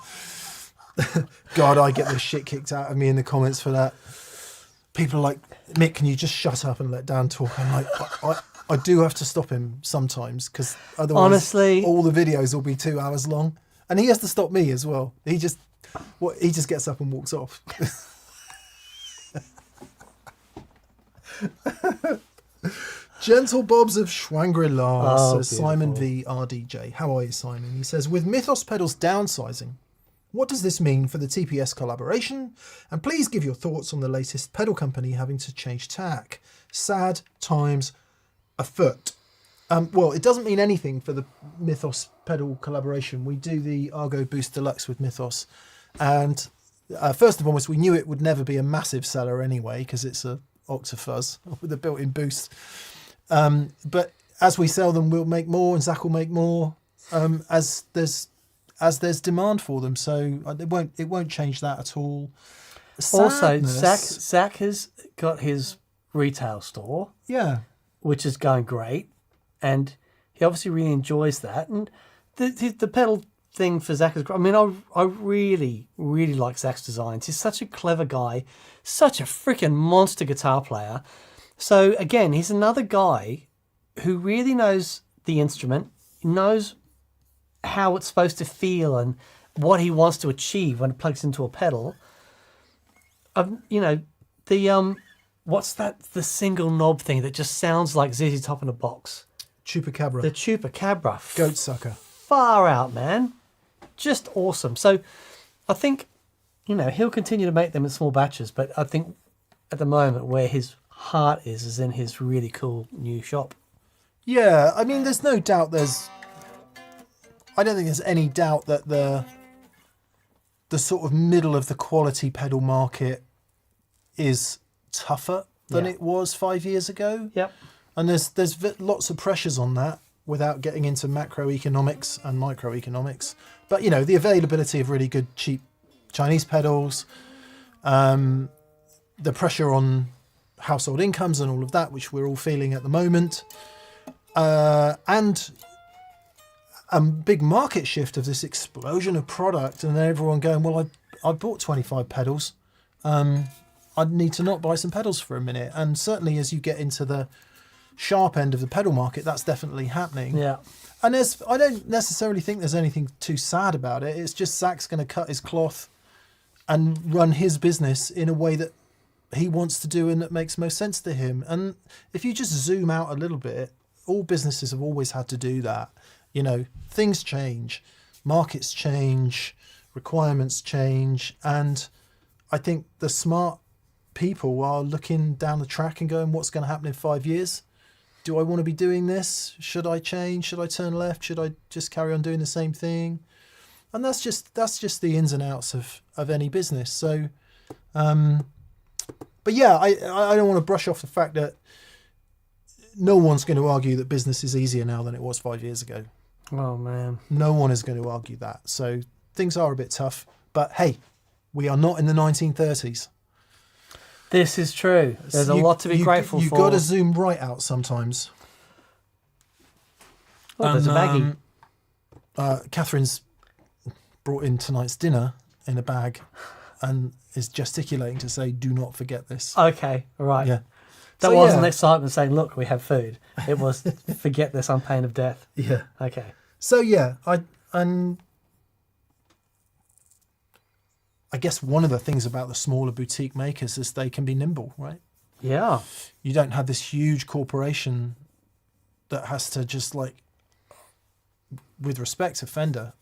God, I get the shit kicked out of me in the comments for that. People are like, Mick, can you just shut up and let Dan talk? I'm like, I do have to stop him sometimes because otherwise, honestly, all the videos will be 2 hours long, and he has to stop me as well. He just gets up and walks off. Gentle Bobs of Shangri-La, says Simon V. RDJ. How are you, Simon? He says, with Mythos pedals downsizing, what does this mean for the TPS collaboration? And please give your thoughts on the latest pedal company having to change tack. Sad times afoot. Well, it doesn't mean anything for the Mythos pedal collaboration. We do the Argo Boost Deluxe with Mythos. And first and foremost, we knew it would never be a massive seller anyway, because it's a Octafuzz with a built-in boost. But as we sell them, we'll make more, and Zach will make more as there's demand for them. So it won't change that at all. Sadness. Also, Zach has got his retail store, which is going great, and he obviously really enjoys that. And the pedal thing for Zach is great. I mean, I really, really like Zach's designs. He's such a clever guy, such a freaking monster guitar player. So again, he's another guy who really knows the instrument, knows how it's supposed to feel and what he wants to achieve when it plugs into a pedal. What's that? The single knob thing that just sounds like ZZ Top in a box. Chupacabra. The Chupacabra. Goat sucker. Far out, man. Just awesome. So I think, he'll continue to make them in small batches, but I think at the moment where his heart is in his really cool new shop. Yeah, I mean, there's no doubt I don't think there's any doubt that the sort of middle of the quality pedal market is tougher than it was 5 years ago. Yep. And there's lots of pressures on that without getting into macroeconomics and microeconomics. But, the availability of really good, cheap Chinese pedals, the pressure on household incomes and all of that, which we're all feeling at the moment, and a big market shift of this explosion of product, and then everyone going, well, I bought 25 pedals. I need to not buy some pedals for a minute. And certainly as you get into the sharp end of the pedal market, that's definitely happening. Yeah. And I don't necessarily think there's anything too sad about it. It's just Zach's going to cut his cloth and run his business in a way that he wants to do and that makes most sense to him. And if you just zoom out a little bit, all businesses have always had to do that. Things change, markets change, requirements change, and I think the smart people are looking down the track and going, what's going to happen in 5 years? Do I want to be doing this? Should I change? Should I turn left? Should I just carry on doing the same thing? And that's just the ins and outs of any business. So, but yeah, I don't want to brush off the fact that no one's going to argue that business is easier now than it was 5 years ago. Oh man. No one is going to argue that. So things are a bit tough, but hey, we are not in the 1930s. This is true. There's a lot to be grateful for. You've got to zoom right out sometimes. Oh, there's a baggie. Catherine's brought in tonight's dinner in a bag and is gesticulating to say, do not forget this. Okay, right. Yeah. That wasn't excitement saying, look, we have food. It was, forget this on pain of death. Yeah. Okay. So yeah, I guess one of the things about the smaller boutique makers is they can be nimble, right? Yeah. You don't have this huge corporation that has to just like, with respect to Fender,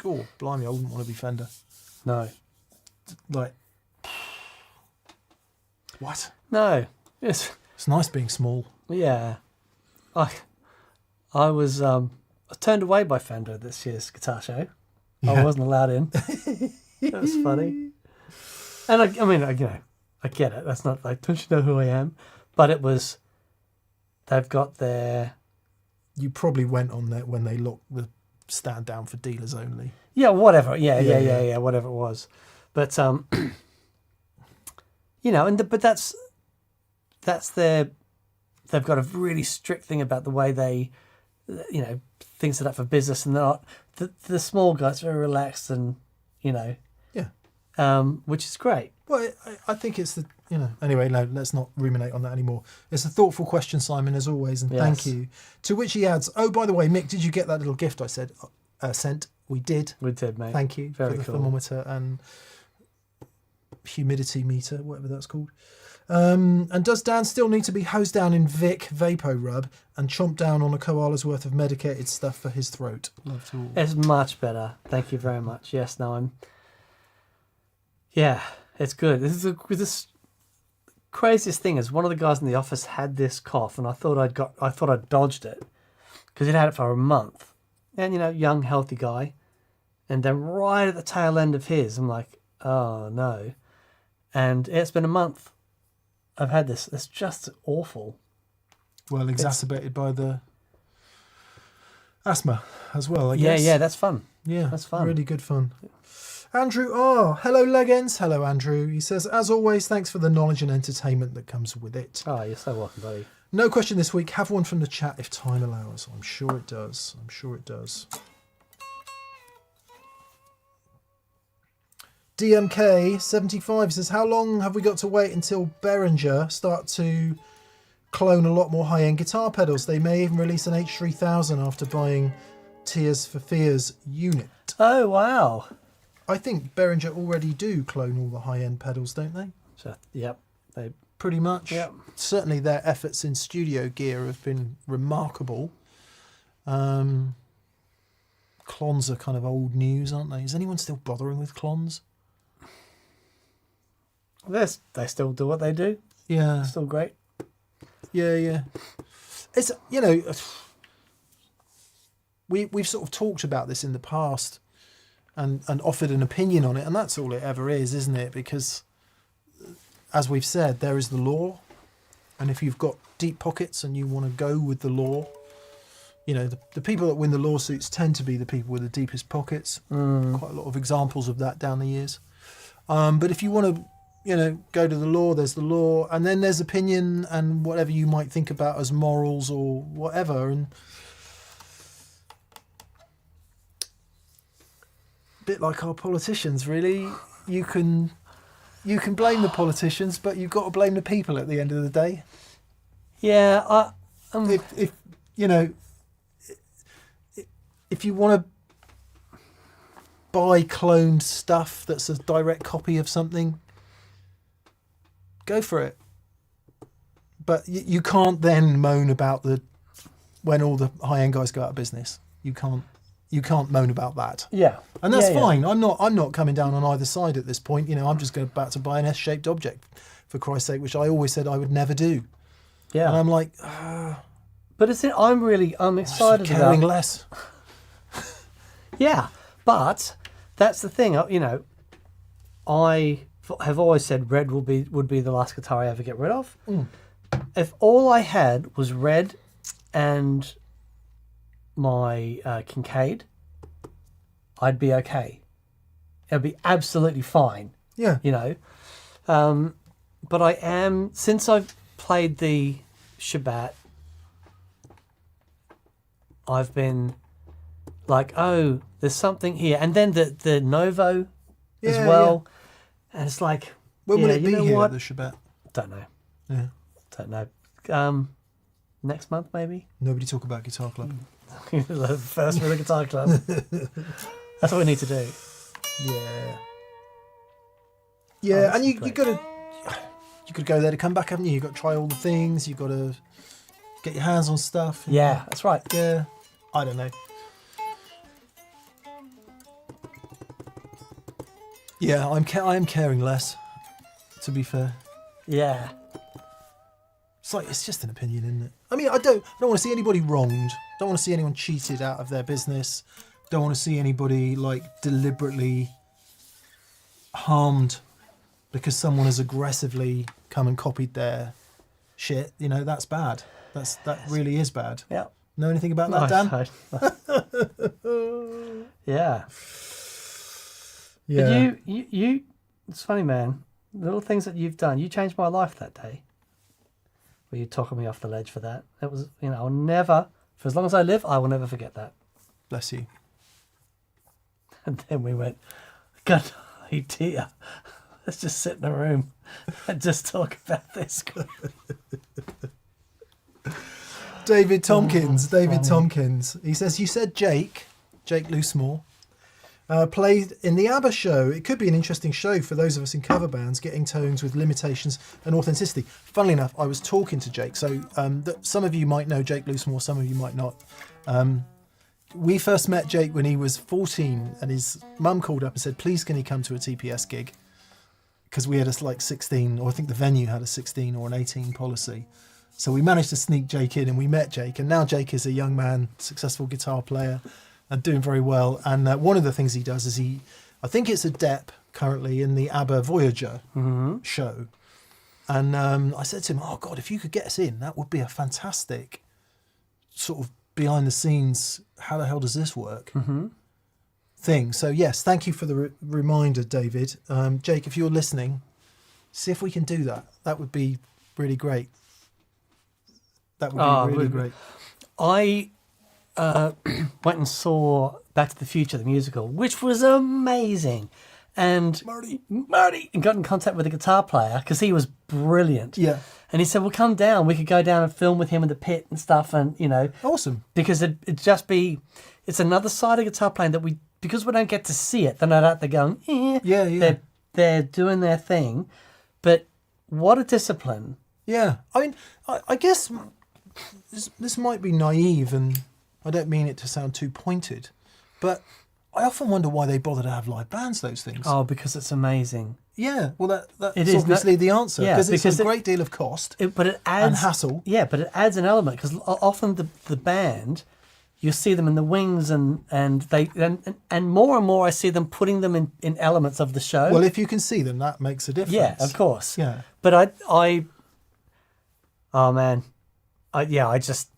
oh, blimey, I wouldn't want to be Fender. No. Like, what? No. It's nice being small. Yeah. I was turned away by Fender this year's guitar show. Yeah. I wasn't allowed in. That was funny. And I mean, I get it. That's not like, don't you know who I am? But it was, they've got their... You probably went on there when they locked the stand down for dealers only. Yeah, whatever. Yeah, whatever it was. But, but that's their... They've got a really strict thing about the way they, things set up for business, and they're not... The small guys are very relaxed and, Yeah. Which is great. Well, I think it's the, anyway, no, let's not ruminate on that anymore. It's a thoughtful question, Simon, as always, and thank you. To which he adds, oh, by the way, Mick, did you get that little gift I said sent? We did. We did, mate. Thank you Very for the cool. thermometer and humidity meter, whatever that's called. And does Dan still need to be hosed down in Vic Vapo Rub and chomped down on a koala's worth of medicated stuff for his throat? Love to all. It's much better. Thank you very much. Yes, no, Yeah, it's good. This craziest thing is one of the guys in the office had this cough, and I thought I'd dodged it because he'd had it for a month, and young healthy guy, and then right at the tail end of his, I'm like, oh no, and it's been a month. I've had this. It's just awful. Well, exacerbated by the asthma as well, I guess. Yeah, that's fun. Yeah, that's fun. Really good fun. Andrew R. Hello, Legends. Hello, Andrew. He says, as always, thanks for the knowledge and entertainment that comes with it. Oh, you're so welcome, buddy. No question this week. Have one from the chat if time allows. I'm sure it does. DMK75 says, how long have we got to wait until Behringer start to clone a lot more high-end guitar pedals? They may even release an H3000 after buying Tears for Fears unit. Oh, wow. I think Behringer already do clone all the high-end pedals, don't they? So, yep. They pretty much. Yep. Certainly their efforts in studio gear have been remarkable. Clones are kind of old news, aren't they? Is anyone still bothering with clones? They still do what they do. Yeah. Still great. Yeah. It's, we've sort of talked about this in the past and offered an opinion on it, and that's all it ever is, isn't it? Because, as we've said, there is the law, and if you've got deep pockets and you want to go with the law, the people that win the lawsuits tend to be the people with the deepest pockets. Quite a lot of examples of that down the years. But if you want to, go to the law, there's the law, and then there's opinion and whatever you might think about as morals or whatever. And a bit like our politicians, really. You can blame the politicians, but you've got to blame the people at the end of the day. Yeah, if you want to buy cloned stuff that's a direct copy of something, go for it. But you can't then moan about when all the high-end guys go out of business. You can't moan about that. Yeah. And that's fine. I'm not coming down on either side at this point. I'm just about to buy an S-shaped object, for Christ's sake, which I always said I would never do. Yeah. And I'm like, but I'm excited caring about less. Yeah, but that's the thing. I have always said red would be the last guitar I ever get rid of. If all I had was red and my Kincaid, I'd be okay. It'd be absolutely fine. Yeah. But I am, since I've played the Shabbat, I've been like, oh, there's something here. And then the Novo as well. And it's like, when will it be here, what? the Shabbat? Don't know. Yeah. Don't know. Next month, maybe? Nobody talk about Guitar Club. The first real guitar club. That's what we need to do. Yeah. Yeah, and you gotta go there to come back, haven't you? You got to try all the things. You got to get your hands on stuff. Yeah, that's right. Yeah, I don't know. Yeah, I am caring less. To be fair. Yeah. It's just an opinion, isn't it? I mean, I don't want to see anybody wronged. Don't want to see anyone cheated out of their business. Don't want to see anybody deliberately harmed because someone has aggressively come and copied their shit. That's bad. That really is bad. Yeah. Know anything about that, Dan? Yeah. Yeah. But you it's funny, man. Little things that you've done. You changed my life that day. Were you talking me off the ledge for that? It was, I'll never, for as long as I live, I will never forget that. Bless you. And then we went, good idea. Let's just sit in a room and just talk about this. David Tompkins. He says, you said Jake Loosemore, played in the ABBA show. It could be an interesting show for those of us in cover bands, getting tones with limitations and authenticity. Funnily enough, I was talking to Jake. So some of you might know Jake Loosemore, some of you might not. We first met Jake when he was 14 and his mum called up and said, please can he come to a TPS gig? Because we had a 16, or I think the venue had a 16 or an 18 policy. So we managed to sneak Jake in and we met Jake. And now Jake is a young man, successful guitar player and doing very well. And one of the things he does is I think it's a dep currently in the ABBA Voyager show. And I said to him, oh God, if you could get us in, that would be a fantastic sort of behind the scenes, how the hell does this work thing. So yes, thank you for the reminder, David. Jake, if you're listening, see if we can do that. That would be really great. That would be really great. I went and saw Back to the Future, the musical, which was amazing. And Marty got in contact with the guitar player because he was brilliant. Yeah. And he said, well, come down. We could go down and film with him in the pit and stuff. And, Awesome. Because it'd just be, it's another side of guitar playing that because we don't get to see it, they're not out there going, Yeah. They're doing their thing. But what a discipline. Yeah. I mean, I guess this might be naive and I don't mean it to sound too pointed, but I often wonder why they bother to have live bands, those things. Oh, because it's amazing. Yeah, well, that's it is obviously the answer. Yeah, because it's a great deal of cost but it adds, and hassle. Yeah, but it adds an element because often the band, you see them in the wings and more and more I see them putting them in elements of the show. Well, if you can see them, that makes a difference. Yeah, of course. Yeah. But I just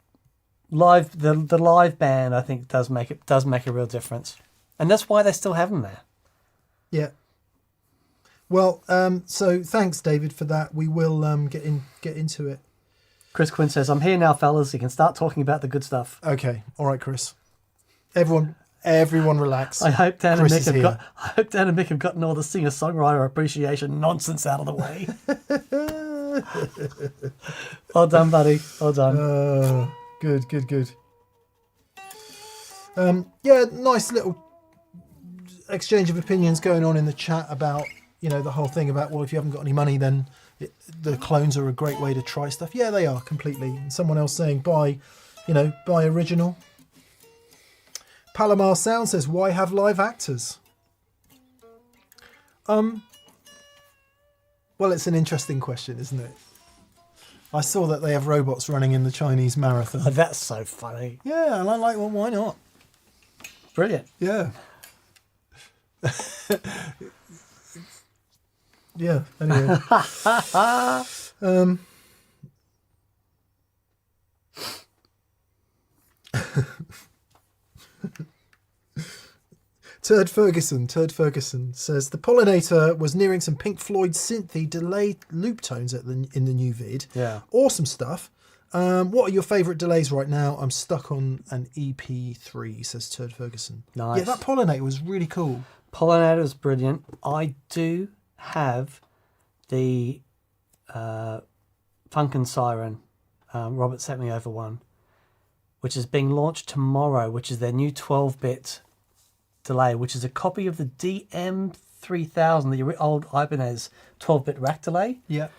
the live band I think does make a real difference, and that's why they still have them there. Yeah. Well, so thanks, David, for that. We will get into it. Chris Quinn says, "I'm here now, fellas. You can start talking about the good stuff." Okay, all right, Chris. Everyone, relax. I hope Dan and Chris Mick have gotten all the singer-songwriter appreciation nonsense out of the way. Well done, buddy. Well done. Good. Yeah, nice little exchange of opinions going on in the chat about, the whole thing about, well, if you haven't got any money, then the clones are a great way to try stuff. Yeah, they are completely. And someone else saying buy original. Palomar Sound says, why have live actors? Well, it's an interesting question, isn't it? I saw that they have robots running in the Chinese marathon. Oh, that's so funny. Yeah, and I'm like, well, why not? Brilliant. Yeah. Yeah. Anyway. Turd Ferguson says the Pollinator was nearing some Pink Floyd synthy delay loop tones in the new vid. Yeah. Awesome stuff. What are your favourite delays right now? I'm stuck on an EP3, says Turd Ferguson. Nice. Yeah, that Pollinator was really cool. Pollinator was brilliant. I do have the Funkin' Siren. Robert sent me over one, which is being launched tomorrow, which is their new 12-bit delay, which is a copy of the DM3000, the old Ibanez 12-bit rack delay. Yeah.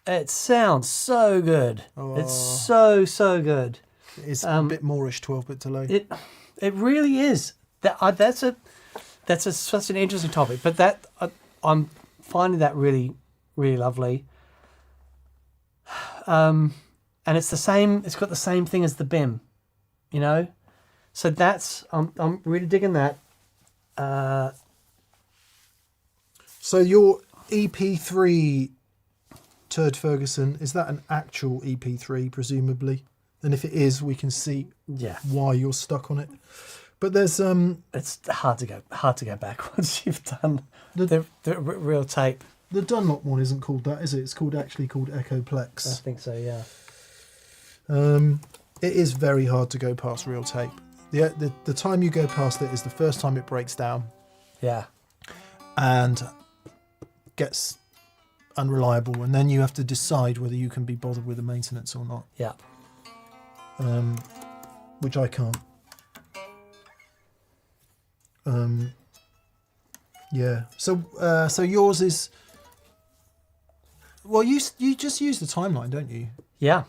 It sounds so good. Oh. It's so good. It's a bit Moorish 12-bit delay. It really is. That's such an interesting topic, but I'm finding that really, really lovely. And it's the same. It's got the same thing as the BIM, you know. So I'm really digging that. So your EP3, Turd Ferguson, is that an actual EP3, presumably? And if it is, we can see why you're stuck on it. But there's it's hard to go back once you've done the real tape. The Dunlop one isn't called that, is it? It's actually called I Echoplex. think so, yeah. It is very hard to go past real tape. The time you go past it is the first time it breaks down Yeah. and gets unreliable, and then you have to decide whether you can be bothered with the maintenance or not. Yeah. Which I can't. Yeah. So yours is. Well, you just use the timeline, don't you? Yeah.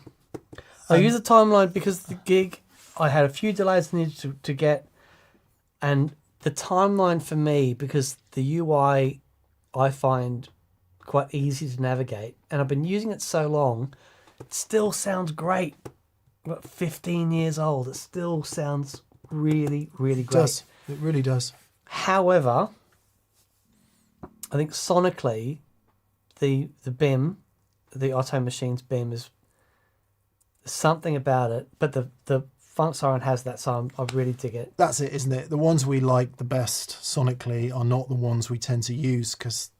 I use the timeline because the gig, I had a few delays I needed to get, and the timeline for me, because the UI I find quite easy to navigate, and I've been using it so long, it still sounds great. What, 15 years old, it still sounds really, really great. It does. It really does. However, I think sonically, the BIM, the Otto Machines BIM, is something about it, but the Funk Siren has that, so I really dig it. That's it, isn't it? The ones we like the best sonically are not the ones we tend to use because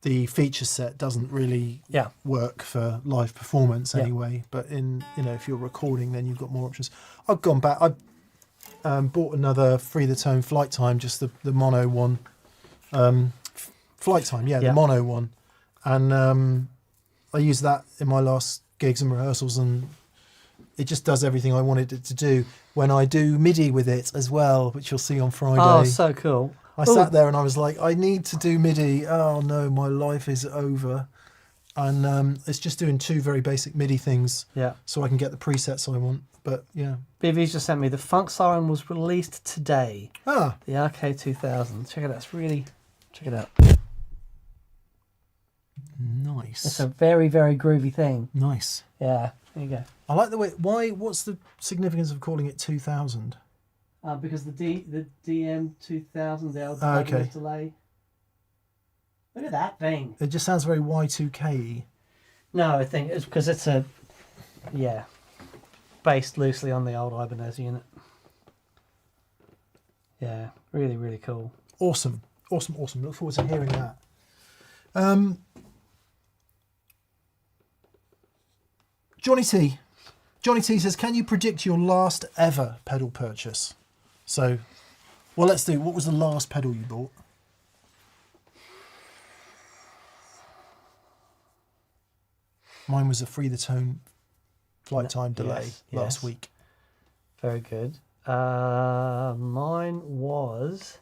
the feature set doesn't really work for live performance anyway. But if you're recording, then you've got more options. I've gone back. I bought another Free the Tone Flight Time, just the mono one. Flight Time, the mono one, and I used that in my last gigs and rehearsals, and it just does everything I wanted it to do. When I do MIDI with it as well, which you'll see on Friday. Oh, so cool. I sat there and I was like, I need to do MIDI. Oh no, my life is over. And it's just doing two very basic MIDI things so I can get the presets I want. But yeah. BV's just sent me the Funk Siren was released today. Ah. The RK2000. Check it out. It's really... Check it out. Nice. It's a very, very groovy thing. Nice. Yeah. There you go. I like the way... What's the significance of calling it 2000? Because the DM2000, the old delay. Look at that thing. It just sounds very Y2K. No, I think it's because it's based loosely on the old Ibanez unit. Yeah, really, really cool. Awesome. Look forward to hearing that. Johnny T says, can you predict your last ever pedal purchase? So, well, let's do. What was the last pedal you bought? Mine was a Free the Tone Flight Time delay last week. Very good. Mine was...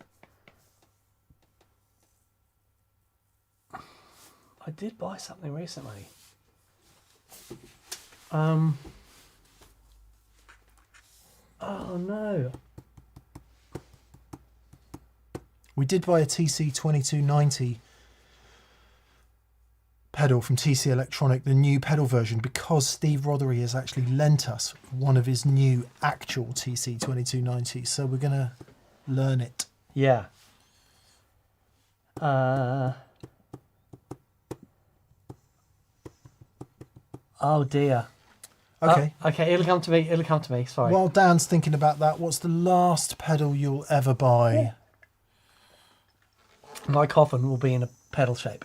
I did buy something recently. Oh no. We did buy a TC2290 pedal from TC Electronic, the new pedal version, because Steve Rothery has actually lent us one of his new actual TC2290s. So we're going to learn it Yeah. Oh dear. Okay. Okay, it'll come to me. It'll come to me. Sorry. While Dan's thinking about that, what's the last pedal you'll ever buy? My coffin will be in a pedal shape.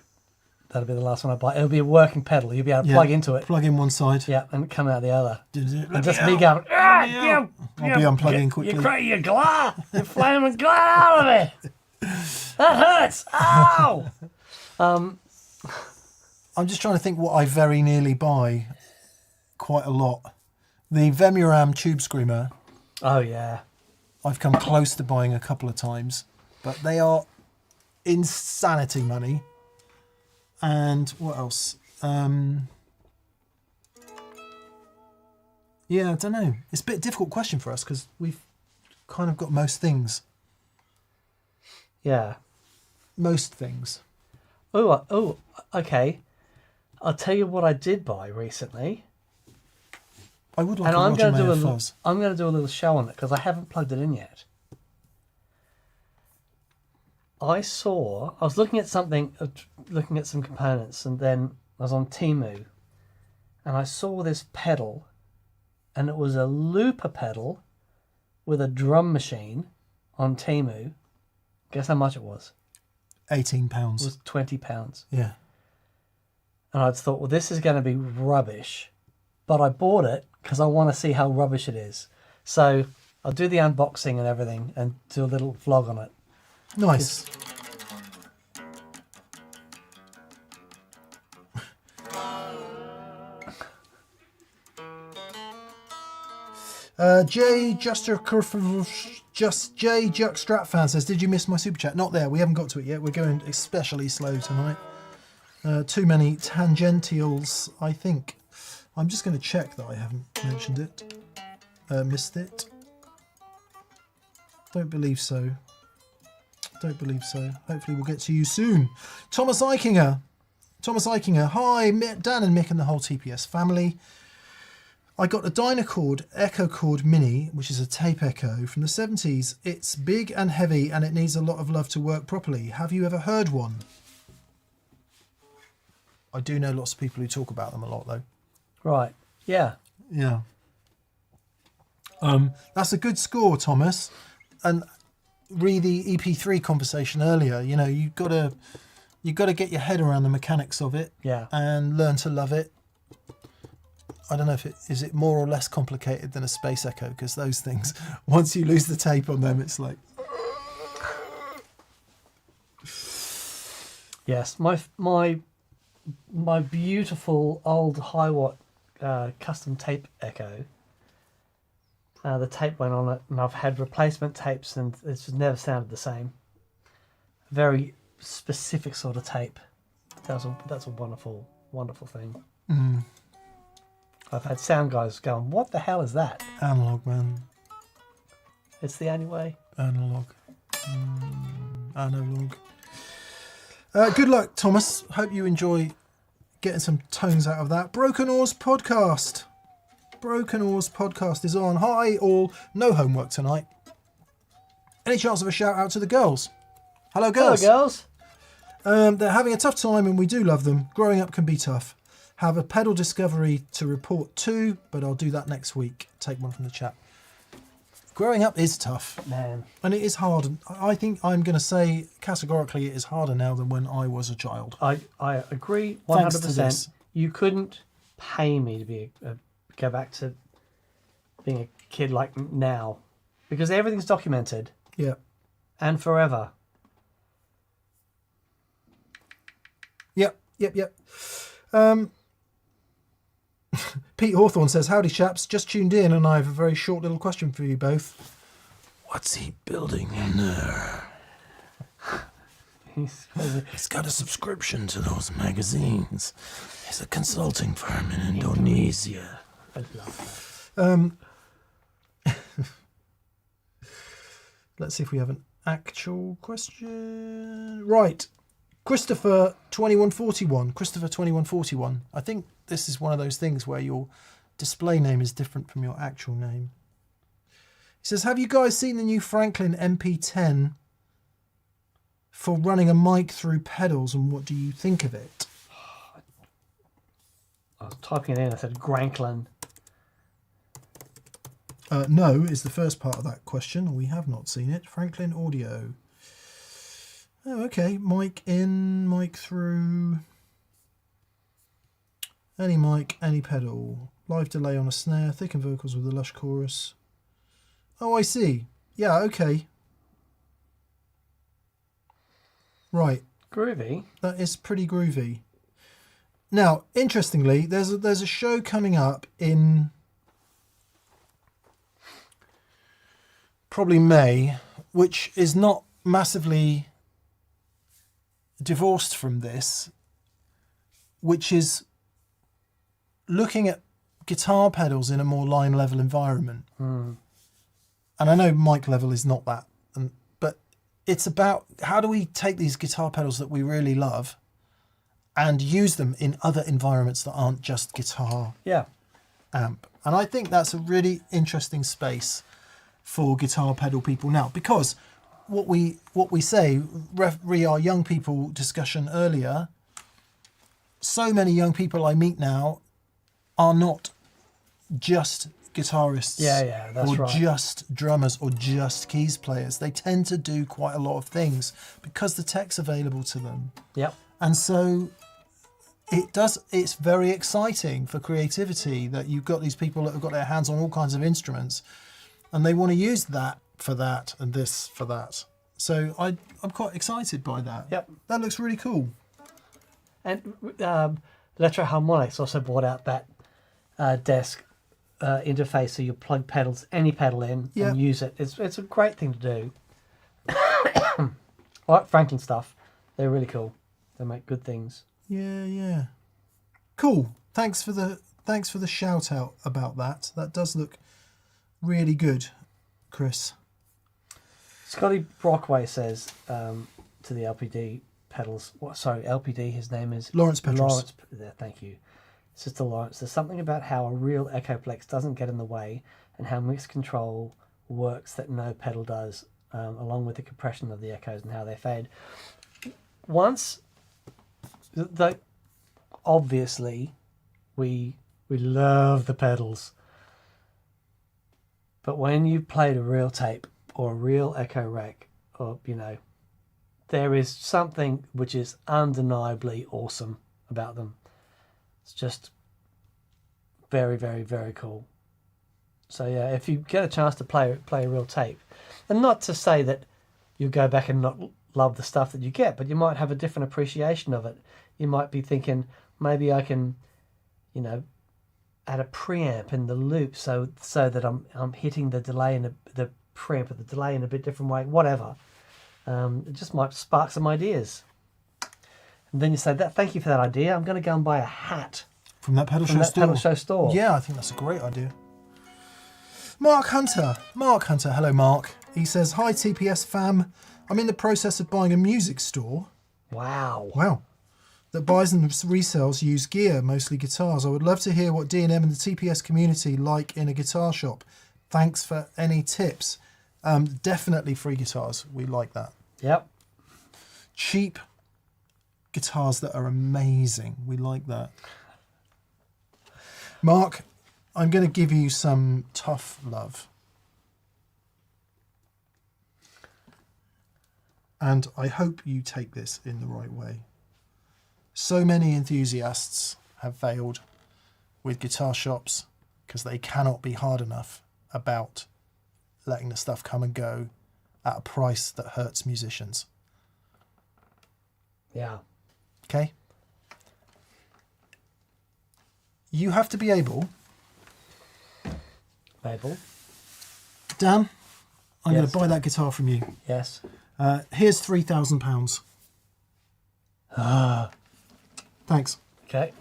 That'll be the last one I buy. It'll be a working pedal. You'll be able to plug into it. Plug in one side. Yeah, and come out the other. And Just me going, I'll be unplugging quickly. You're glad. You're flaming glad out of it. That hurts. Ow! I'm just trying to think what I very nearly buy quite a lot. The Vemuram Tube Screamer, Oh, yeah. I've come close to buying a couple of times, but they are insanity money. And what else? Yeah, I don't know. It's a bit difficult question for us because we've kind of got most things. Yeah. Most things. Oh, okay. I'll tell you what I did buy recently. I would like And a I'm Roger going to do Mayer a fuzz. I'm going to do a little show on it because I haven't plugged it in yet. I was looking at something, looking at some components, and then I was on Temu, and I saw this pedal, and it was a looper pedal with a drum machine on Temu. Guess how much it was? £18. It was £20. Yeah. And I thought, well, this is going to be rubbish. But I bought it because I want to see how rubbish it is. So I'll do the unboxing and everything and do a little vlog on it. Nice. Jay Jay Juck Strat fan says, did you miss my super chat? Not there. We haven't got to it yet. We're going especially slow tonight. Too many tangentials, I think. I'm just going to check that I haven't mentioned it. Missed it. Don't believe so. Don't believe so. Hopefully we'll get to you soon. Thomas Eichinger. Hi, Dan and Mick and the whole TPS family. I got a Dynacord Echo Cord Mini, which is a tape echo from the 70s. It's big and heavy and it needs a lot of love to work properly. Have you ever heard one? I do know lots of people who talk about them a lot though. Right. Yeah. Yeah. That's a good score, Thomas. And re the EP3 conversation earlier, you know, you've got to get your head around the mechanics of it. Yeah. And learn to love it. I don't know if is it more or less complicated than a Space Echo, because those things, once you lose the tape on them, it's like. Yes, my beautiful old Hiwatt custom tape echo. The tape went on it, and I've had replacement tapes, and it's just never sounded the same. Very specific sort of tape. That's a wonderful, wonderful thing. Mm. I've had sound guys going, "What the hell is that?" Analog, man. It's the only way. Analog. Analog. Good luck, Thomas. Hope you enjoy getting some tones out of that. Broken Oars Podcast. Broken Oars Podcast is on. Hi, all. No homework tonight. Any chance of a shout out to the girls? Hello, girls. Hello, girls. They're having a tough time and we do love them. Growing up can be tough. Have a pedal discovery to report too, but I'll do that next week. Take one from the chat. Growing up is tough. Man. And it is hard. I think I'm going to say categorically it is harder now than when I was a child. I agree 100%. Thanks to this. You couldn't pay me to be go back to being a kid like now, because everything's documented. Yeah. And forever. Yep. Pete Hawthorne says, howdy chaps, just tuned in and I have a very short little question for you both. What's he building in there? He's got a subscription to those magazines. He's a consulting firm in Indonesia. I love that. Let's see if we have an actual question. Right. Christopher 2141. I think this is one of those things where your display name is different from your actual name. He says, have you guys seen the new Franklin MP10 for running a mic through pedals, and what do you think of it? I was typing it in. I said Granklin. No is the first part of that question. We have not seen it. Franklin Audio. Oh, okay. Mic in, mic through. Any mic, any pedal. Live delay on a snare. Thicken vocals with a lush chorus. Oh, I see. Yeah, okay. Right. Groovy. That is pretty groovy. Now, interestingly, there's a show coming up in probably May, which is not massively divorced from this, which is looking at guitar pedals in a more line level environment. And I know mic level is not that, but it's about how do we take these guitar pedals that we really love and use them in other environments that aren't just guitar Yeah. amp. And I think that's a really interesting space for guitar pedal people now, because what we say, re our young people discussion earlier, so many young people I meet now are not just guitarists, that's or right. just drummers, or just keys players. They tend to do quite a lot of things because the tech's available to them. Yep. And so it's very exciting for creativity that you've got these people that have got their hands on all kinds of instruments and they want to use that for that and this for that. So I'm quite excited by that. Yep. That looks really cool. And Electro Harmonics also brought out that desk interface, so you plug pedals, any pedal in, Yeah. and use it. It's a great thing to do. I like Franklin stuff. They're really cool. They make good things. Yeah. Cool. Thanks for the shout out about that. That does look really good, Chris. Scotty Brockway says to the LPD pedals. LPD. His name is Lawrence Petros. Lawrence. Thank you. Sister Lawrence. There's something about how a real Echoplex doesn't get in the way, and how mix control works that no pedal does, along with the compression of the echoes and how they fade. Obviously, we love the pedals, but when you played a real tape or a real Echo Rec, or there is something which is undeniably awesome about them. It's just very, very, very cool. So yeah, if you get a chance to play a real tape, and not to say that you go back and not love the stuff that you get, but you might have a different appreciation of it. You might be thinking, maybe I can, add a preamp in the loop so that I'm hitting the delay and the preamp at the delay in a bit different way. Whatever, it just might spark some ideas. And then you say, thank you for that idea. I'm going to go and buy a hat From that pedal from that pedal show store. Yeah, I think that's a great idea. Mark Hunter. Hello, Mark. He says, hi, TPS fam. I'm in the process of buying a music store. Wow. That buys and resells used gear, mostly guitars. I would love to hear what D&M and the TPS community like in a guitar shop. Thanks for any tips. Definitely free guitars. We like that. Yep. Cheap guitars that are amazing. We like that. Mark, I'm going to give you some tough love. And I hope you take this in the right way. So many enthusiasts have failed with guitar shops because they cannot be hard enough about letting the stuff come and go at a price that hurts musicians. Yeah. Okay? You have to be able... Mabel. Dan, I'm going Yes. to buy that guitar from you. Yes. Here's £3,000. Thanks. Okay.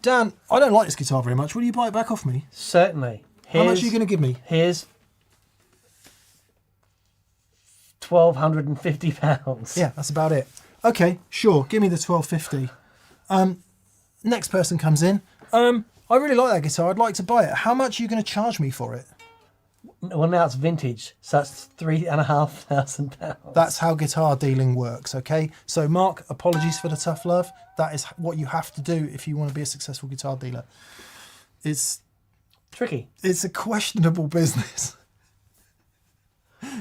Dan, I don't like this guitar very much. Will you buy it back off me? Certainly. How much are you going to give me? Here's £1,250. Yeah, that's about it. Okay, sure. Give me the $1,250. Next person comes in. I really like that guitar. I'd like to buy it. How much are you going to charge me for it? Well, now it's vintage, so it's £3,500. That's how guitar dealing works, okay? So, Mark, apologies for the tough love. That is what you have to do if you want to be a successful guitar dealer. It's tricky. It's a questionable business.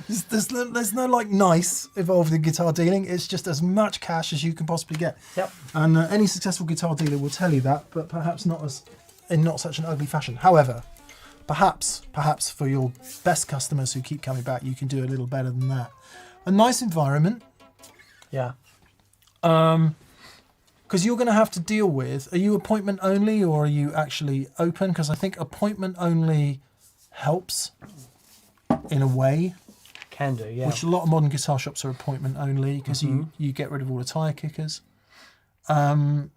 There's no like nice involved in guitar dealing. It's just as much cash as you can possibly get. Yep. And any successful guitar dealer will tell you that, but perhaps not in not such an ugly fashion. However, perhaps for your best customers who keep coming back, you can do a little better than that. A nice environment. Yeah. Because you're going to have to deal with, are you appointment only or are you actually open? Because I think appointment only helps in a way. Can do, yeah. Which a lot of modern guitar shops are appointment only because you get rid of all the tyre kickers. And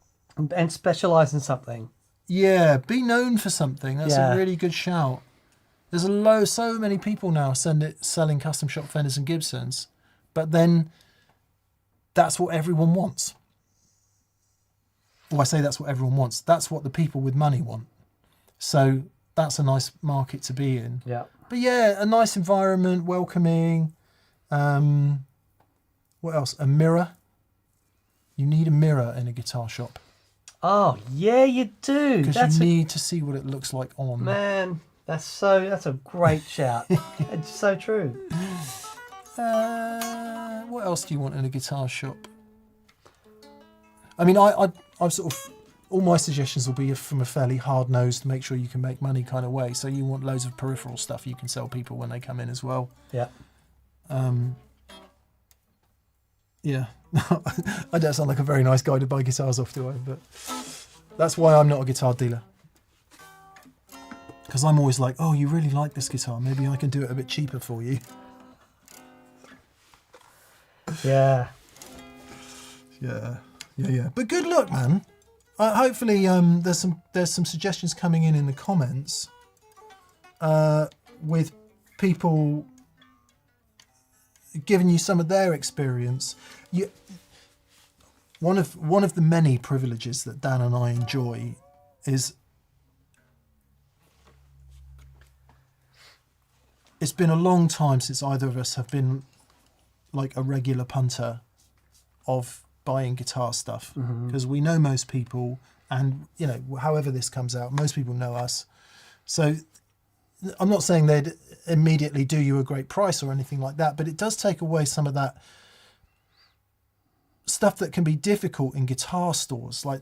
specialise in something. Yeah, be known for something. That's a really good shout. There's so many people now selling custom shop Fenders and Gibsons, but then that's what everyone wants. Well, I say that's what everyone wants. That's what the people with money want. So that's a nice market to be in. Yeah. But yeah, a nice environment, welcoming. What else? A mirror. You need a mirror in a guitar shop. Oh, yeah, you do. Because you need to see what it looks like on. Man, that's a great shout. It's so true. What else do you want in a guitar shop? I mean, I'm sort of, all my suggestions will be from a fairly hard-nosed, make sure you can make money kind of way. So you want loads of peripheral stuff you can sell people when they come in as well. Yeah. Yeah. I don't sound like a very nice guy to buy guitars off, do I? But that's why I'm not a guitar dealer. Because I'm always like, oh, you really like this guitar. Maybe I can do it a bit cheaper for you. Yeah. Yeah. But good luck, man. Hopefully, there's some suggestions coming in the comments with people giving you some of their experience. One of the many privileges that Dan and I enjoy is it's been a long time since either of us have been like a regular punter of buying guitar stuff, because we know most people, and you know, however this comes out, most people know us. So I'm not saying they'd immediately do you a great price or anything like that, but it does take away some of that stuff that can be difficult in guitar stores. Like,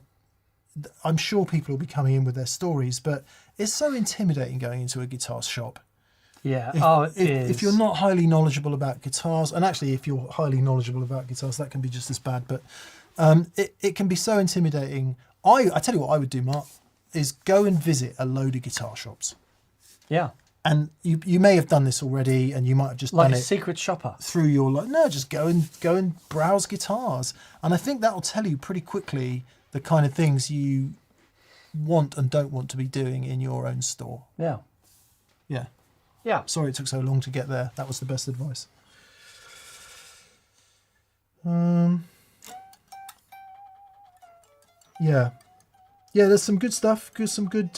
I'm sure people will be coming in with their stories, but it's so intimidating going into a guitar shop. Yeah. If you're not highly knowledgeable about guitars, and actually if you're highly knowledgeable about guitars, that can be just as bad, but it can be so intimidating. I tell you what I would do, Mark, is go and visit a load of guitar shops. Yeah. And you may have done this already, and you might have just like done a it secret shopper through your life. No, just go and browse guitars, and I think that will tell you pretty quickly the kind of things you want and don't want to be doing in your own store. Yeah. Sorry it took so long to get there. That was the best advice. Yeah, there's some good stuff, some good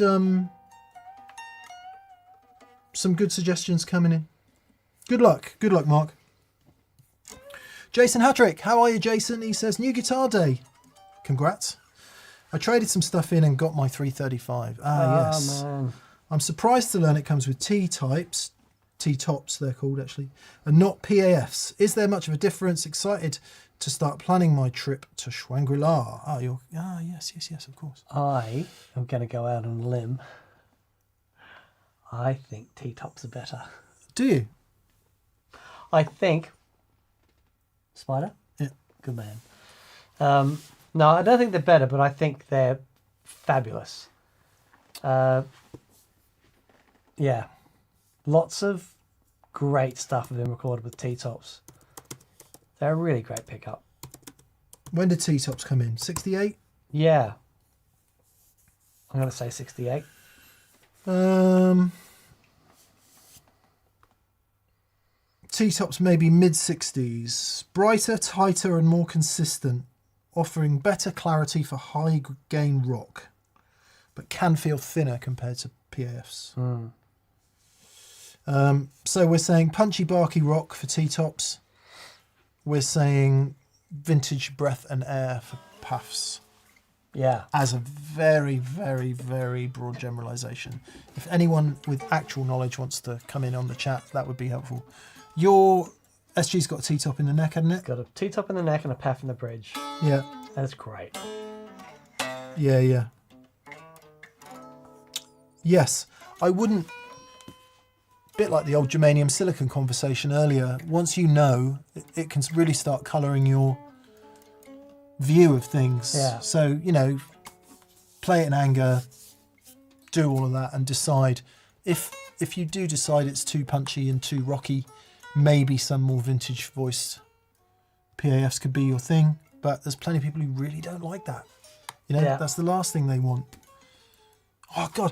suggestions coming in. Good luck, Mark. Jason Hattrick, how are you, Jason? He says, new guitar day. Congrats. I traded some stuff in and got my 335. Yes. Man. I'm surprised to learn it comes with T-types, T-tops they're called actually, and not PAFs. Is there much of a difference? Excited to start planning my trip to Shangri-La. Yes, of course. I am going to go out on a limb. I think T-tops are better. Do you? I think... Spider? Yeah. Good man. No, I don't think they're better, but I think they're fabulous. Yeah. Lots of great stuff have been recorded with T-tops. They're a really great pickup. When did T-tops come in? 68? Yeah. I'm going to say 68. T-tops maybe mid-60s. Brighter, tighter and more consistent, offering better clarity for high gain rock, but can feel thinner compared to PAFs. So we're saying punchy barky rock for T-tops. We're saying vintage breath and air for puffs. Yeah. As a very, very, very broad generalisation. If anyone with actual knowledge wants to come in on the chat, that would be helpful. Your SG's got a T-top in the neck, hasn't it? Got a T-top in the neck and a paff in the bridge. Yeah. That's great. Yeah. Yes, I wouldn't... Bit like the old germanium silicon conversation earlier. Once you know, it can really start colouring your view of things. Yeah. So, you know, play it in anger, do all of that and decide. If you do decide it's too punchy and too rocky, maybe some more vintage voiced PAFs could be your thing. But there's plenty of people who really don't like that. You know, that's the last thing they want. Oh, God.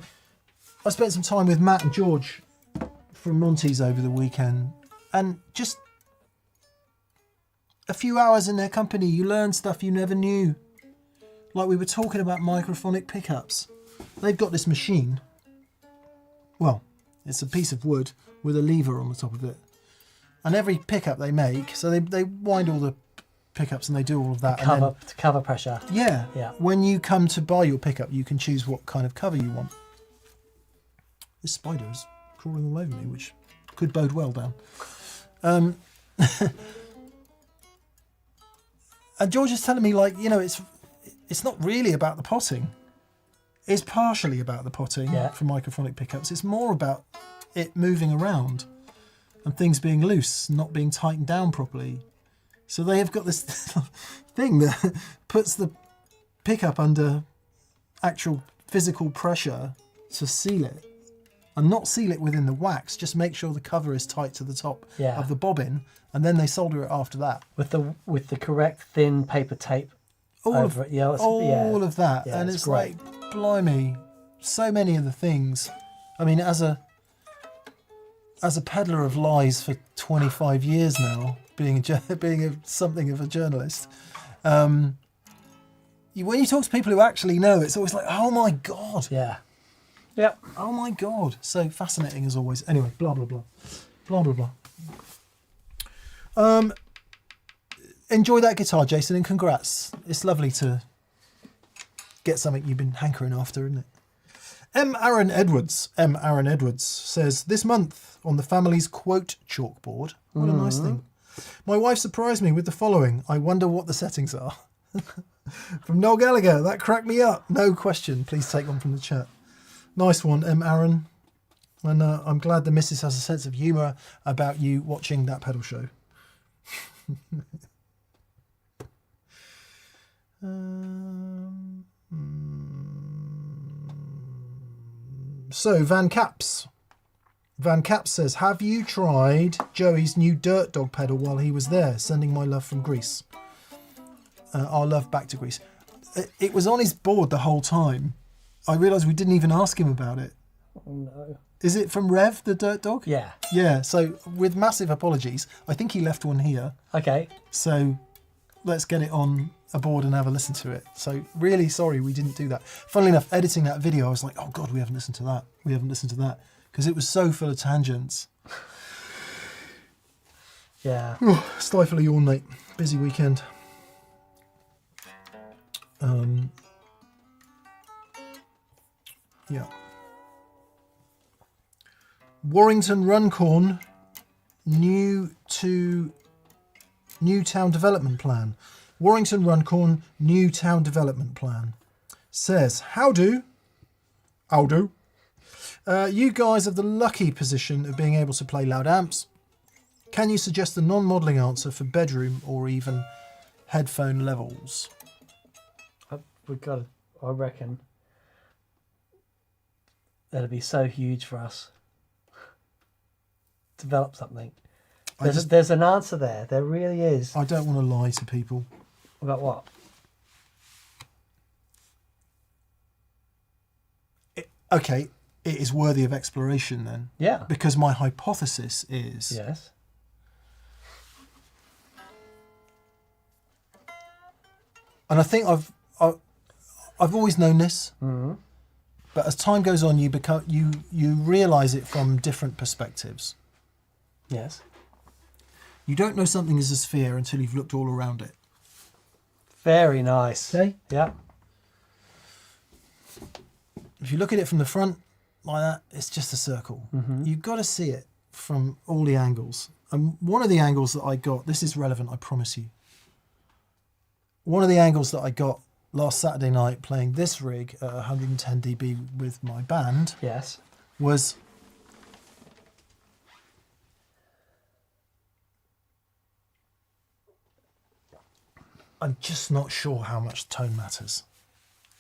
I spent some time with Matt and George from Monty's over the weekend, and just a few hours in their company, you learn stuff you never knew. Like we were talking about microphonic pickups. They've got this machine. Well, it's a piece of wood with a lever on the top of it. And every pickup they make, so they wind all the pickups and they do all of that. To cover pressure. Yeah. Yeah. When you come to buy your pickup, you can choose what kind of cover you want. This spider is crawling all over me, which could bode well, Dan. And George is telling me, like, you know, it's not really about the potting. It's partially about the potting for microphonic pickups. It's more about it moving around and things being loose, not being tightened down properly. So they have got this thing that puts the pickup under actual physical pressure to seal it. And not seal it within the wax, just make sure the cover is tight to the top of the bobbin, and then they solder it after that. With the correct thin paper tape over it. Yeah, all of that. Yeah, and it's great. like, blimey, so many of the things. I mean, as a peddler of lies for 25 years now, being something of a journalist, when you talk to people who actually know, it's always like, oh my God. Yeah. Yep. Oh my God. So fascinating as always. Anyway, blah, blah, blah. Blah, blah, blah. Enjoy that guitar, Jason, and congrats. It's lovely to get something you've been hankering after, isn't it? M. Aaron Edwards says, this month on the family's quote chalkboard. What a nice thing. My wife surprised me with the following. I wonder what the settings are. From Noel Gallagher. That cracked me up. No question. Please take one from the chat. Nice one, M. Aaron. And I'm glad the missus has a sense of humour about you watching that pedal show. So, Van Caps says, have you tried Joey's new Dirt Dog pedal while he was there? Sending my love from Greece. Our love back to Greece. It was on his board the whole time. I realised we didn't even ask him about it. Oh, no. Is it from Rev, the Dirt Dog? Yeah. Yeah, so with massive apologies, I think he left one here. Okay. So let's get it on a board and have a listen to it. So really sorry we didn't do that. Funnily enough, editing that video, I was like, oh God, we haven't listened to that. We haven't listened to that. Because it was so full of tangents. Yeah. Stifle a yawn, mate. Busy weekend. Yeah. Warrington Runcorn New Town Development Plan. Warrington Runcorn New Town Development Plan says, how do? You guys have the lucky position of being able to play loud amps. Can you suggest a non-modelling answer for bedroom or even headphone levels? I reckon that'd be so huge for us. Develop something. There's an answer there. There really is. I don't want to lie to people. About what? Okay, it is worthy of exploration then. Yeah. Because my hypothesis is... Yes. And I think I've always known this. Mm-hmm. But as time goes on, you realise it from different perspectives. Yes. You don't know something is a sphere until you've looked all around it. Very nice. Okay? Yeah. If you look at it from the front like that, it's just a circle. You've got to see it from all the angles. And one of the angles that I got, this is relevant, I promise you. One of the angles that I got last Saturday night playing this rig at 110 dB with my band Yes. was I'm just not sure how much tone matters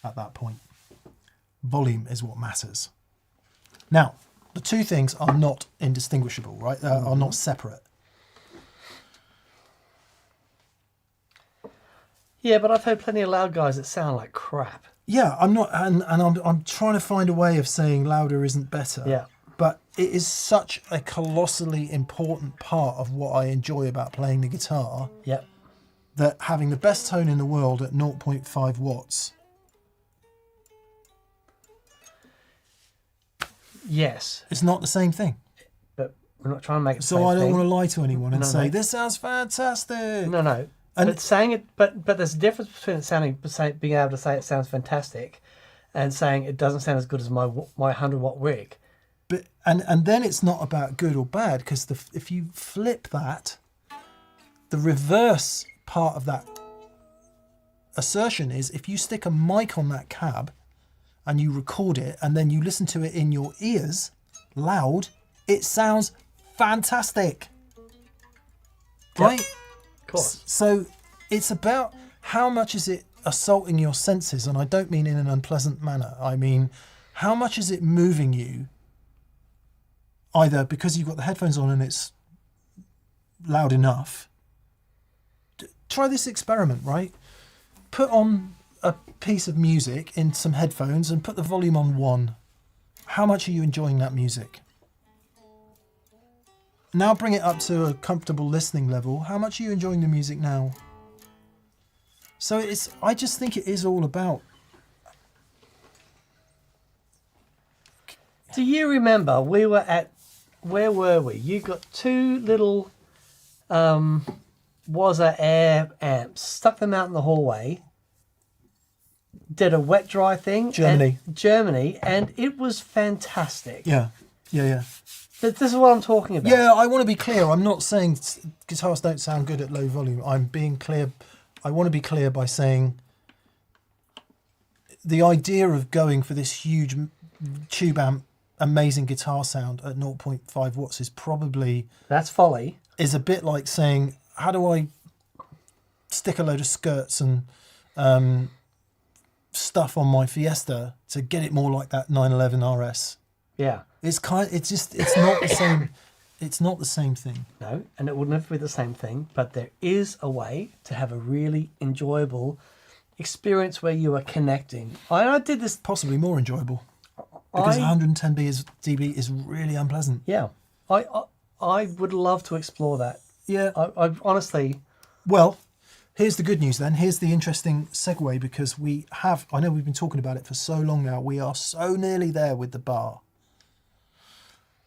at that point. Volume is what matters. Now, the two things are not indistinguishable, right? Are not separate. Yeah, but I've heard plenty of loud guys that sound like crap. Yeah, I'm not, and I'm trying to find a way of saying louder isn't better. Yeah. But it is such a colossally important part of what I enjoy about playing the guitar Yep. that having the best tone in the world at 0.5 watts. Yes. It's not the same thing. But we're not trying to make it the So same I don't thing. want to lie to anyone and No, say, no. this sounds fantastic. No, no. And- but saying it, but there's a difference between being able to say it sounds fantastic, and saying it doesn't sound as good as my 100-watt rig. But and then it's not about good or bad, because if you flip that, the reverse part of that assertion is if you stick a mic on that cab and you record it and then you listen to it in your ears loud, it sounds fantastic. Right? Of course. So it's about how much is it assaulting your senses, and I don't mean in an unpleasant manner. I mean, how much is it moving you, either because you've got the headphones on and it's loud enough. Try this experiment, right? Put on a piece of music in some headphones and put the volume on 1. How much are you enjoying that music? Now bring it up to a comfortable listening level. How much are you enjoying the music now? So I just think it is all about. Do you remember where were we? You got two little Waza air amps, stuck them out in the hallway, did a wet dry thing. Germany, and it was fantastic. Yeah. This is what I'm talking about. Yeah, I want to be clear. I'm not saying guitars don't sound good at low volume. I'm being clear. I want to be clear by saying the idea of going for this huge tube amp, amazing guitar sound at 0.5 watts is probably... That's folly. Is a bit like saying, how do I stick a load of skirts and stuff on my Fiesta to get it more like that 911 RS? Yeah. It's not the same. It's not the same thing. No, and it will never be the same thing, but there is a way to have a really enjoyable experience where you are connecting. I did this... Possibly more enjoyable. Because 110 dB is really unpleasant. Yeah. I would love to explore that. Yeah. I honestly... Well, here's the good news then. Here's the interesting segue, because I know we've been talking about it for so long now. We are so nearly there with the bar.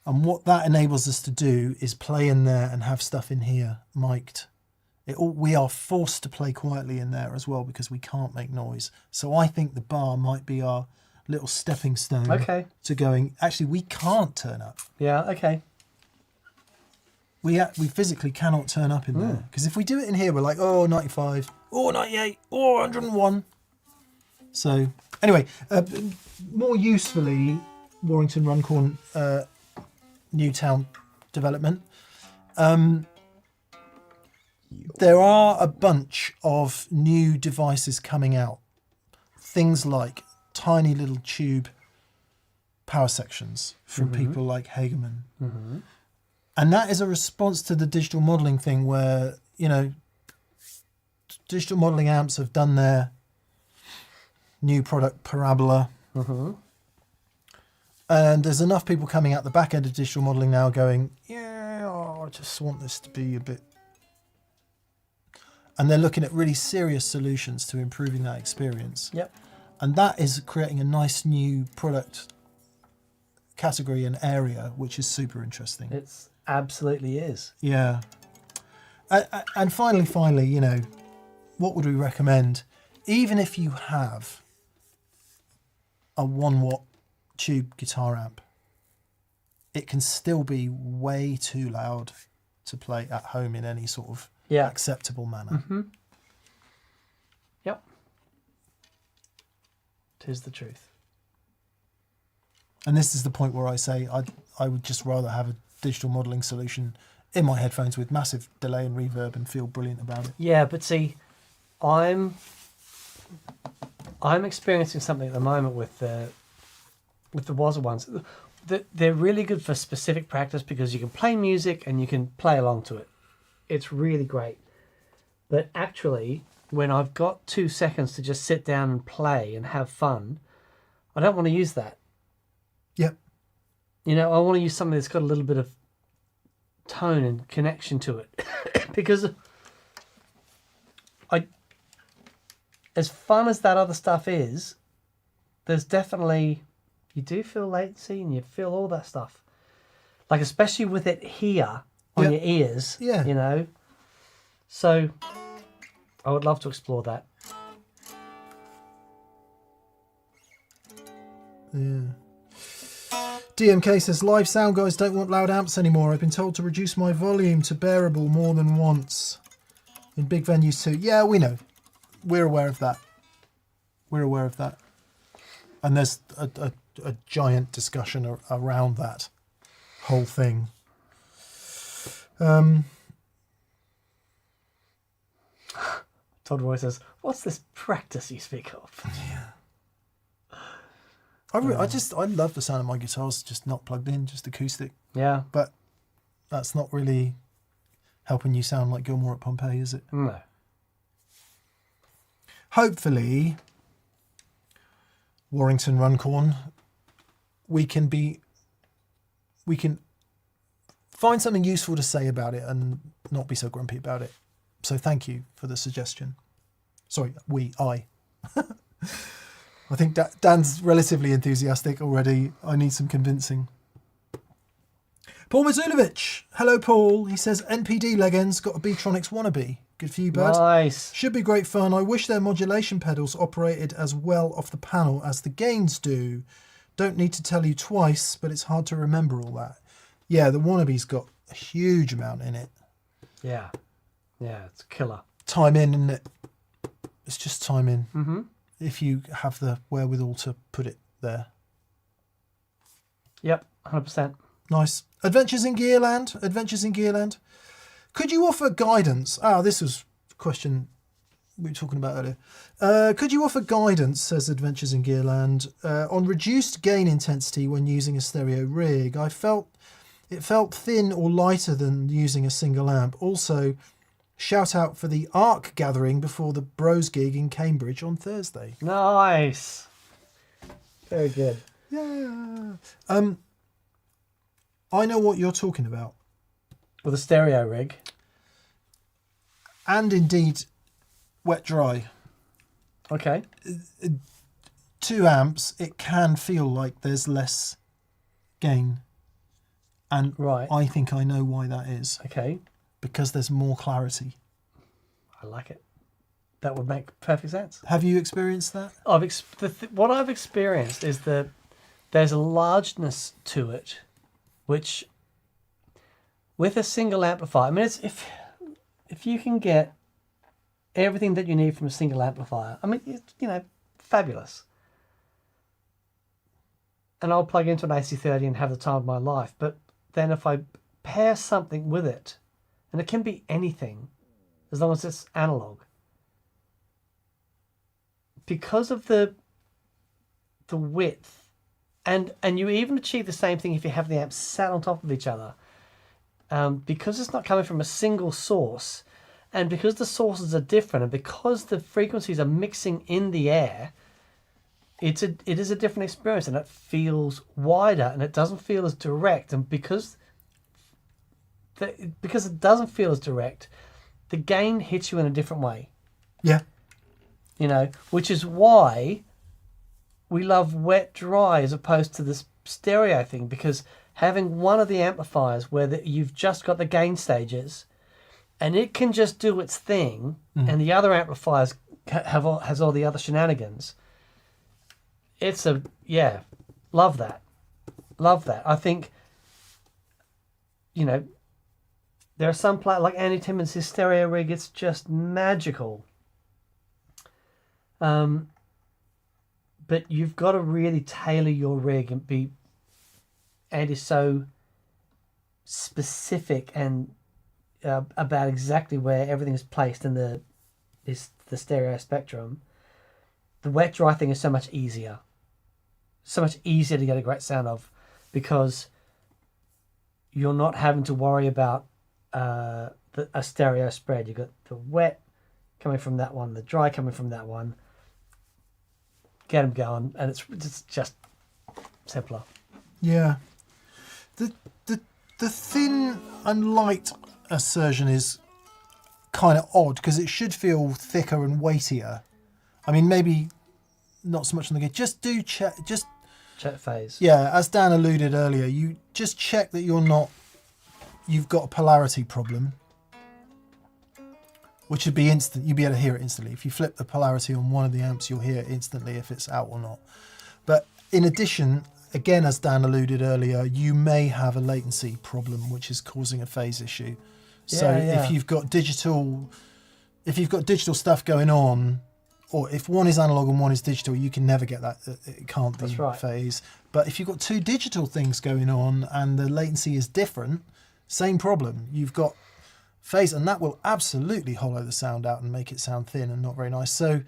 And what that enables us to do is play in there and have stuff in here mic'd. We are forced to play quietly in there as well because we can't make noise. So I think the bar might be our little stepping stone to going, actually, we can't turn up. Yeah, okay. We physically cannot turn up in there. Because if we do it in here, we're like, oh, 95, oh, 98, oh, 101. So, anyway, more usefully, Warrington Runcorn Newtown development. There are a bunch of new devices coming out. Things like tiny little tube power sections from people like Hageman. And that is a response to the digital modeling thing where, digital modeling amps have done their new product Parabola. And there's enough people coming out the back end of digital modeling now going, I just want this to be a bit... And they're looking at really serious solutions to improving that experience. Yep. And that is creating a nice new product category and area, which is super interesting. It's absolutely is. Yeah. And finally, you know, what would we recommend? Even if you have a 1-watt tube guitar amp, it can still be way too loud to play at home in any sort of acceptable manner. Mm-hmm. Yep. 'Tis the truth. And this is the point where I say I would just rather have a digital modelling solution in my headphones with massive delay and reverb and feel brilliant about it. Yeah, but see, I'm experiencing something at the moment with the Wazza ones. They're really good for specific practice because you can play music and you can play along to it. It's really great. But actually, when I've got 2 seconds to just sit down and play and have fun, I don't want to use that. Yep. You know, I want to use something that's got a little bit of tone and connection to it. Because as fun as that other stuff is, there's definitely, you do feel latency and you feel all that stuff. Like, especially with it here on your ears, you know. So I would love to explore that. Yeah. DMK says, live sound guys don't want loud amps anymore. I've been told to reduce my volume to bearable more than once. In big venues too. Yeah, we know. We're aware of that. We're aware of that. And there's a giant discussion around that whole thing. Todd Roy says, what's this practice you speak of? Yeah. I love the sound of my guitars just not plugged in, just acoustic. Yeah. But that's not really helping you sound like Gilmore at Pompeii, is it? No. Hopefully, Warrington Runcorn, we can find something useful to say about it and not be so grumpy about it. So thank you for the suggestion. Sorry, I. I think Dan's relatively enthusiastic already. I need some convincing. Paul Mazulovich. Hello, Paul. He says, NPD Legends got a B-Tronics wannabe. Good for you, bud. Nice. Should be great fun. I wish their modulation pedals operated as well off the panel as the gains do. Don't need to tell you twice, but it's hard to remember all that. Yeah, the wannabe's got a huge amount in it. Yeah. Yeah, it's a killer. Time in, isn't it? It's just time in. Mm-hmm. If you have the wherewithal to put it there. Yep, 100%. Nice. Adventures in Gearland. Could you offer guidance? This was a question we were talking about earlier. Could you offer guidance, says Adventures in Gearland, on reduced gain intensity when using a stereo rig? It felt thin or lighter than using a single amp. Also, shout out for the ARC gathering before the Bros gig in Cambridge on Thursday. Nice. Very good. Yeah. I know what you're talking about. With a stereo rig. And indeed, wet dry. Okay. 2 amps, it can feel like there's less gain. And I think I know why that is. Okay. Because there's more clarity. I like it. That would make perfect sense. Have you experienced that? What I've experienced is that there's a largeness to it, which with a single amplifier, I mean, it's if you can get everything that you need from a single amplifier, I mean, it's, fabulous. And I'll plug into an AC30 and have the time of my life. But then if I pair something with it, and it can be anything, as long as it's analog, because of the width, and you even achieve the same thing if you have the amps sat on top of each other, because it's not coming from a single source, and because the sources are different, and because the frequencies are mixing in the air, it is a different experience, and it feels wider, and it doesn't feel as direct, and because it doesn't feel as direct, the gain hits you in a different way. Yeah. Which is why we love wet dry as opposed to this stereo thing, because having one of the amplifiers where you've just got the gain stages and it can just do its thing, and the other amplifiers has all the other shenanigans. It's love that. I think, there are some like Andy Timmons' stereo rig. It's just magical. But you've got to really tailor your rig and is so specific and about exactly where everything is placed in the stereo spectrum. The wet dry thing is so much easier to get a great sound of, because you're not having to worry about a stereo spread. You've got the wet coming from that one, the dry coming from that one. Get them going, and it's just simpler. Yeah. The thin and light assertion is kind of odd, because it should feel thicker and weightier. I mean, maybe not so much on the gate. Just check phase. Yeah, as Dan alluded earlier, you just check that you've got a polarity problem, which would be instant. You'll be able to hear it instantly. If you flip the polarity on one of the amps, you'll hear it instantly if it's out or not. But in addition, again, as Dan alluded earlier, you may have a latency problem, which is causing a phase issue. So if you've got digital stuff going on, or if one is analog and one is digital, you can never get that. It can't be phase. But if you've got two digital things going on and the latency is different, same problem. You've got phase, and that will absolutely hollow the sound out and make it sound thin and not very nice. So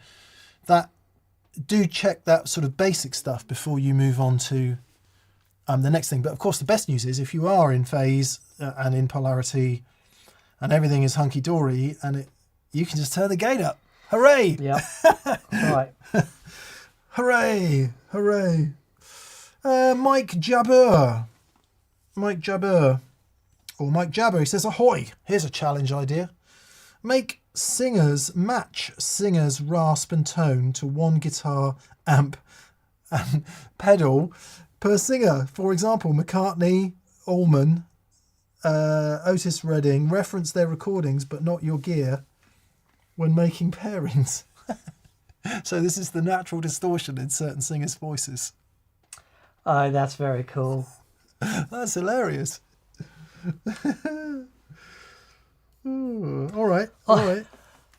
do check that sort of basic stuff before you move on to the next thing. But of course, the best news is if you are in phase and in polarity and everything is hunky-dory, and you can just turn the gain up. Hooray! Yeah, right. Hooray! Mike Jabber, or Mike Jabber, he says, ahoy! Here's a challenge idea. Match singers' rasp and tone to one guitar, amp, and pedal per singer. For example, McCartney, Allman, Otis Redding. Reference their recordings, but not your gear when making pairings. So this is the natural distortion in certain singers' voices. Oh, that's very cool. That's hilarious. Ooh, all right.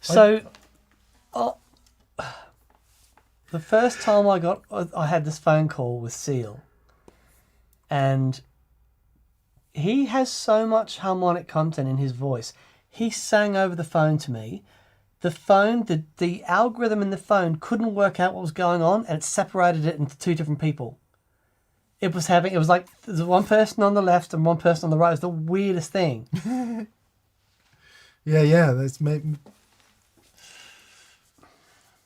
So, the first time I had this phone call with Seal, and he has so much harmonic content in his voice. He sang over the phone to me. The algorithm in the phone couldn't work out what was going on, and it separated it into two different people. It was like there's one person on the left and one person on the right. It was the weirdest thing. Yeah. That's maybe.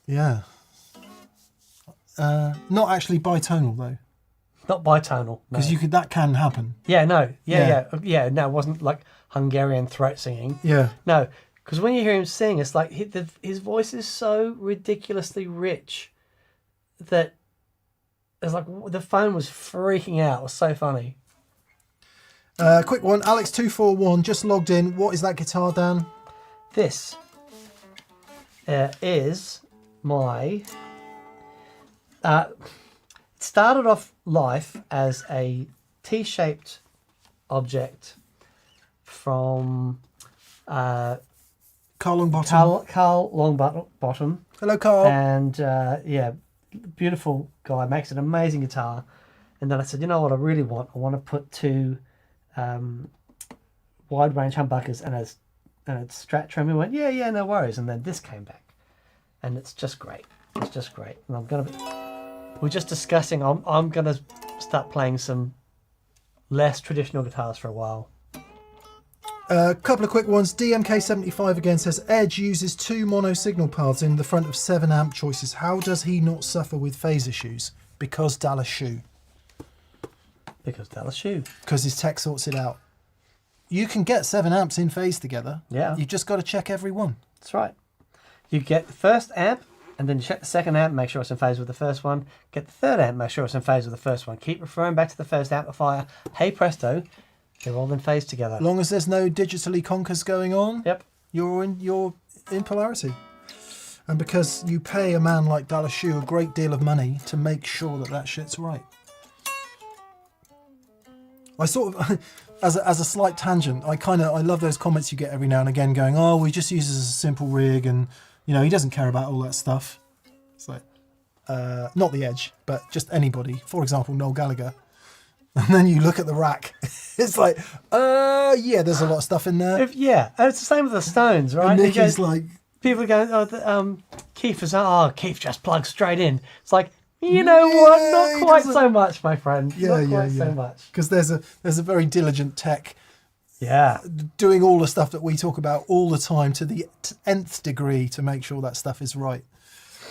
Yeah. Not actually bitonal though. Not bitonal, because that can happen. Yeah. No. Yeah. No, it wasn't like Hungarian throat singing. Yeah. No. Because when you hear him sing, it's like his voice is so ridiculously rich that it's like the phone was freaking out. It was so funny. Quick one, Alex241 just logged in. What is that guitar, Dan? This is my... it started off life as a T-shaped object from... Carl Longbottom. Carl Longbottom. Hello, Carl. And beautiful guy, makes an amazing guitar. And then I said, you know what I really want? I want to put two wide range humbuckers and a Strat trim. He went, yeah, no worries. And then this came back, and it's just great. And we're just discussing. I'm gonna start playing some less traditional guitars for a while. A couple of quick ones. DMK75 again says, Edge uses two mono signal paths in the front of 7 amp choices. How does he not suffer with phase issues? Because Dallas Shoe. Because his tech sorts it out. You can get 7 amps in phase together. Yeah. You've just got to check every one. That's right. You get the first amp And then check the second amp, make sure it's in phase with the first one. Get the third amp, make sure it's in phase with the first one. Keep referring back to the first amplifier. Hey presto, they're all in phase together. As long as there's no digitally conkers going on, Yep. you're in polarity. And because you pay a man like Dallas Shue a great deal of money to make sure that that shit's right. I sort of, as a slight tangent, I love those comments you get every now and again going, oh, we just use this as a simple rig and, you know, he doesn't care about all that stuff. It's like, not the Edge, but just anybody. For example, Noel Gallagher. And then you look at the rack. It's like, yeah, there's a lot of stuff in there. And it's the same with the Stones, right? And Nicky's like... People are going, Keith is, Keith just plugs straight in. It's like, you know what? Not quite so much, my friend. Not quite so much. Because there's a very diligent tech. Yeah. Doing all the stuff that we talk about all the time to the nth degree to make sure that stuff is right.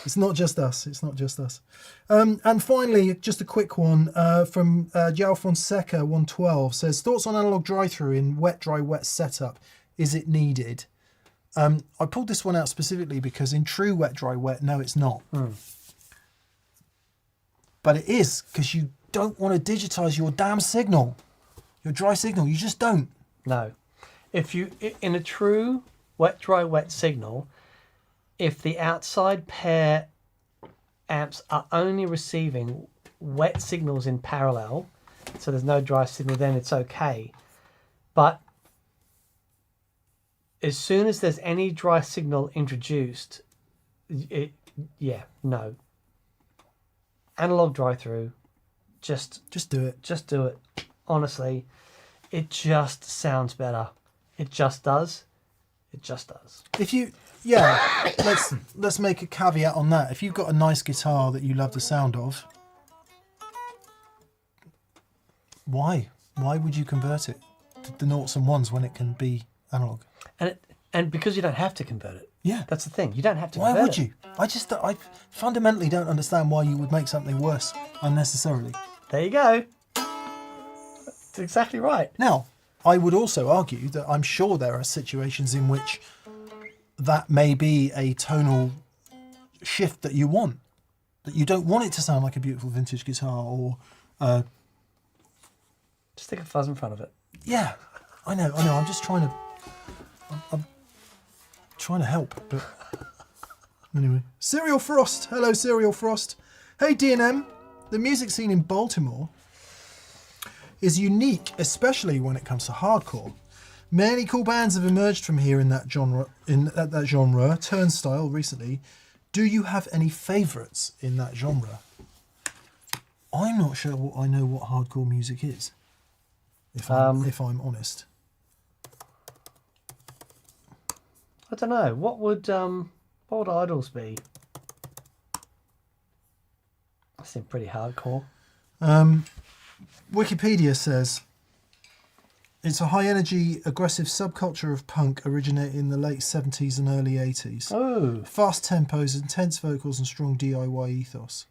It's not just us. It's not just us. And finally, just a quick one from João Fonseca 112 says, thoughts on analog drive-through in wet, dry, wet setup. Is it needed? I pulled this one out specifically because in true wet, dry, wet, no, it's not. But it is, because you don't want to digitize your damn signal. Your dry signal, you just don't. No. In a true wet, dry, wet signal, if the outside pair amps are only receiving wet signals in parallel, so there's no dry signal, then it's okay. But as soon as there's any dry signal introduced, no. Analog drive-through, just do it. Just do it. Honestly, it just sounds better. It just does. It just does. If you, let's make a caveat on that. If you've got a nice guitar that you love the sound of, why would you convert it to the noughts and ones when it can be analog? And because you don't have to convert it. Yeah. That's the thing. You don't have to convert it. Why would you? I fundamentally don't understand why you would make something worse unnecessarily. There you go. That's exactly right. Now, I would also argue that I'm sure there are situations in which that may be a tonal shift that you want. That you don't want it to sound like a beautiful vintage guitar or... Just stick a fuzz in front of it. Yeah, I know. I'm just trying to... I'm trying to help, but... Anyway. Serial Frost. Hello, Serial Frost. Hey, D&M. The music scene in Baltimore is unique, especially when it comes to hardcore. Many cool bands have emerged from here in that genre. Turnstile recently. Do you have any favourites in that genre? I'm not sure I know what hardcore music is. If I'm honest. I don't know. What would Idols be? That seemed pretty hardcore. Wikipedia says it's a high-energy, aggressive subculture of punk originating in the late 70s and early 80s. Oh. Fast tempos, intense vocals and strong DIY ethos.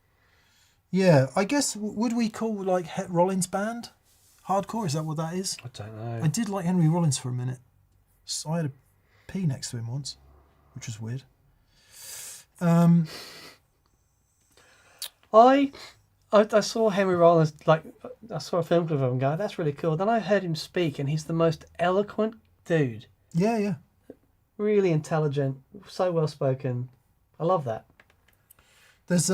Yeah, I guess, would we call like Het Rollins Band hardcore? Is that what that is? I don't know. I did like Henry Rollins for a minute. So I had a P next to him once, which was weird. I saw Henry Rollins, I saw a film clip of him going, that's really cool. Then I heard him speak and he's the most eloquent dude. Yeah. Really intelligent, so well spoken. I love that. There's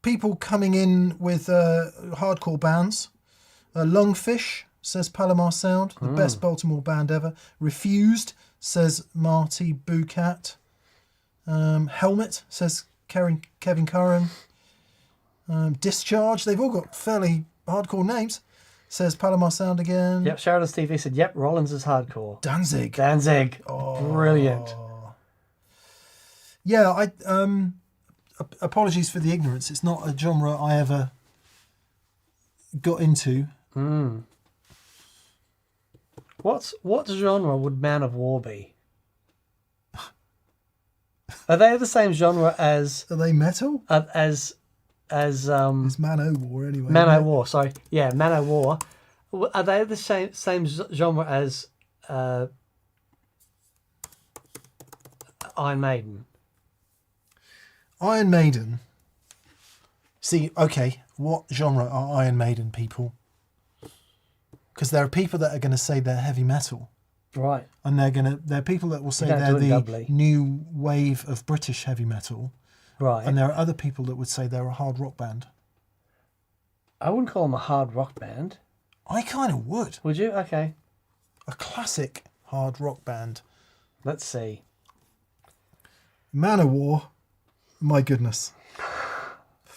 people coming in with hardcore bands. Lungfish, says Palomar Sound, the best Baltimore band ever. Refused, says Marty Bucat. Helmet, says Kevin Curran. Discharge, they've all got fairly hardcore names, says Palomar Sound again. Yep, Sheridan's TV said, yep, Rollins is hardcore. Danzig. Oh, brilliant. Yeah, apologies for the ignorance. It's not a genre I ever got into. What genre would Man of War be? Are they the same genre as... Are they metal? It's Man-O-War anyway. Man-O-War, sorry. Yeah, Man-O-War. Are they the same genre as Iron Maiden? Iron Maiden. See, okay, what genre are Iron Maiden people? Because there are people that are going to say they're heavy metal. Right. And there are people that will say don't they're do it the doubly. new wave of British heavy metal. Right. And there are other people that would say they're a hard rock band. I wouldn't call them a hard rock band. I kind of would. Would you? Okay. A classic hard rock band. Let's see. Manowar. My goodness.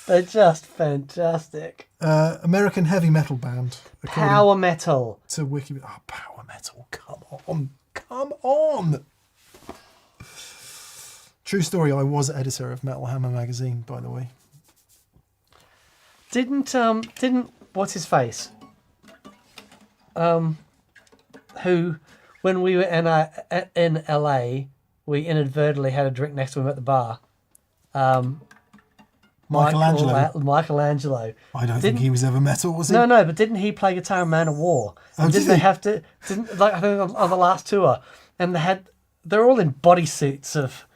They're just fantastic. American heavy metal band. Power metal. To Wiki. Oh, power metal. Come on. Come on. True story. I was editor of Metal Hammer magazine, by the way. Didn't what's his face? Who, when we were in LA, we inadvertently had a drink next to him at the bar. Michelangelo. I don't think he was ever metal, was he? No, but didn't he play guitar in Man of War? And didn't they have to? Didn't like I think on the last tour, and they're all in bodysuits of.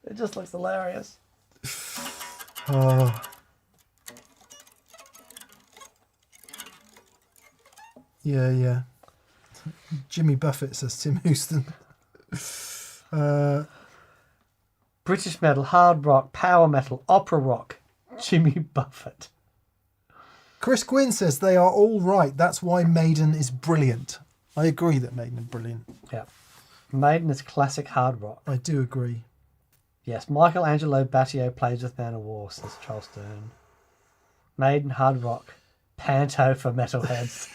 It just looks hilarious. Yeah. Jimmy Buffett, says Tim Houston. British metal, hard rock, power metal, opera rock. Jimmy Buffett. Chris Gwynn says they are all right. That's why Maiden is brilliant. I agree that Maiden is brilliant. Yeah. Maiden is classic hard rock. I do agree. Yes, Michelangelo Battio plays with Man of War, says Charles Stern. Maiden, hard rock, panto for metalheads.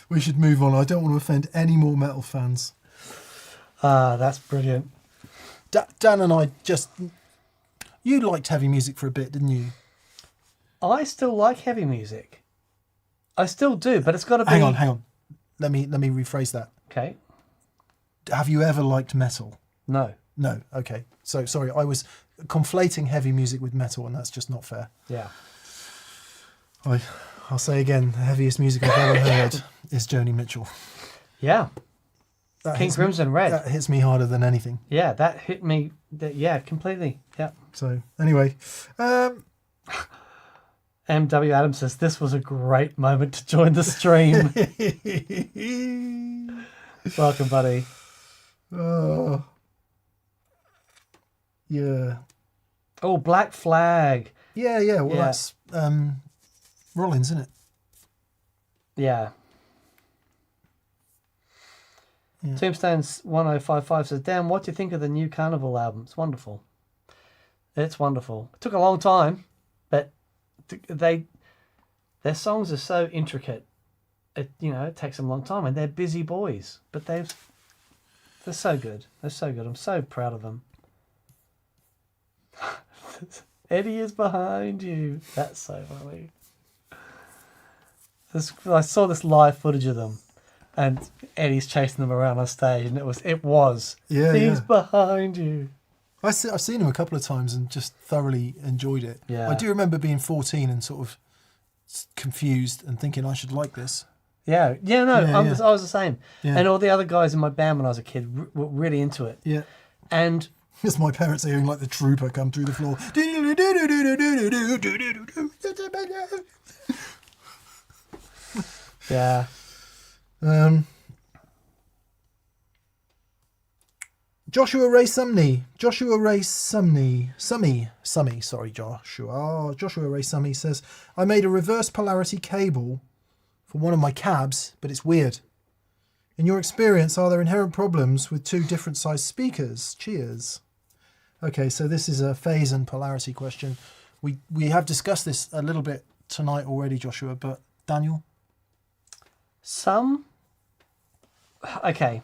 We should move on. I don't want to offend any more metal fans. That's brilliant. Dan and I you liked heavy music for a bit, didn't you? I still like heavy music. I still do, but it's got to be... Hang on. Let me rephrase that. Okay. Have you ever liked metal? No. No. Okay. So, sorry, I was conflating heavy music with metal, and that's just not fair. Yeah. I'll say again, the heaviest music I've ever heard is Joni Mitchell. Yeah. Pink Crimson Red. That hits me harder than anything. Yeah, that hit me. Yeah, completely. Yeah. So, anyway. M.W. Adams says, this was a great moment to join the stream. Welcome, buddy. Yeah. Oh, Black Flag. Yeah. Well, that's Rollins, isn't it? Yeah. Tombstones 1055 says, Dan, what do you think of the new Carnival album? It's wonderful. It's wonderful. It took a long time, but their songs are so intricate. It takes them a long time, and they're busy boys, but they're so good. They're so good. I'm so proud of them. Eddie is behind you. That's so funny. I saw this live footage of them, and Eddie's chasing them around on stage, and it was he's behind you. I've seen him a couple of times and just thoroughly enjoyed it. Yeah. I do remember being 14 and sort of confused and thinking I should like this. I was the same. Yeah. And all the other guys in my band when I was a kid were really into it. Yeah. And it's my parents hearing like the trooper come through the floor. yeah. Joshua Ray Summy, Joshua Ray Summy says, I made a reverse polarity cable for one of my cabs, but it's weird. In your experience, are there inherent problems with two different size speakers? Cheers. Okay, so this is a phase and polarity question. We have discussed this a little bit tonight already, Joshua, but Daniel? Okay.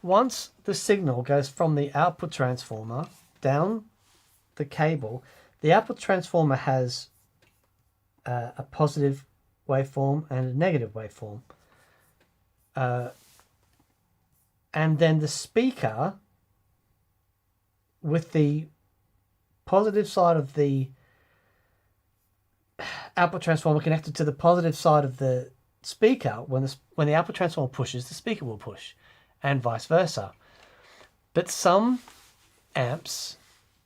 Once the signal goes from the output transformer down the cable, the output transformer has a positive waveform and a negative waveform. And then the speaker with the positive side of the output transformer connected to the positive side of the speaker, when the output transformer pushes, the speaker will push, and vice versa. But some amps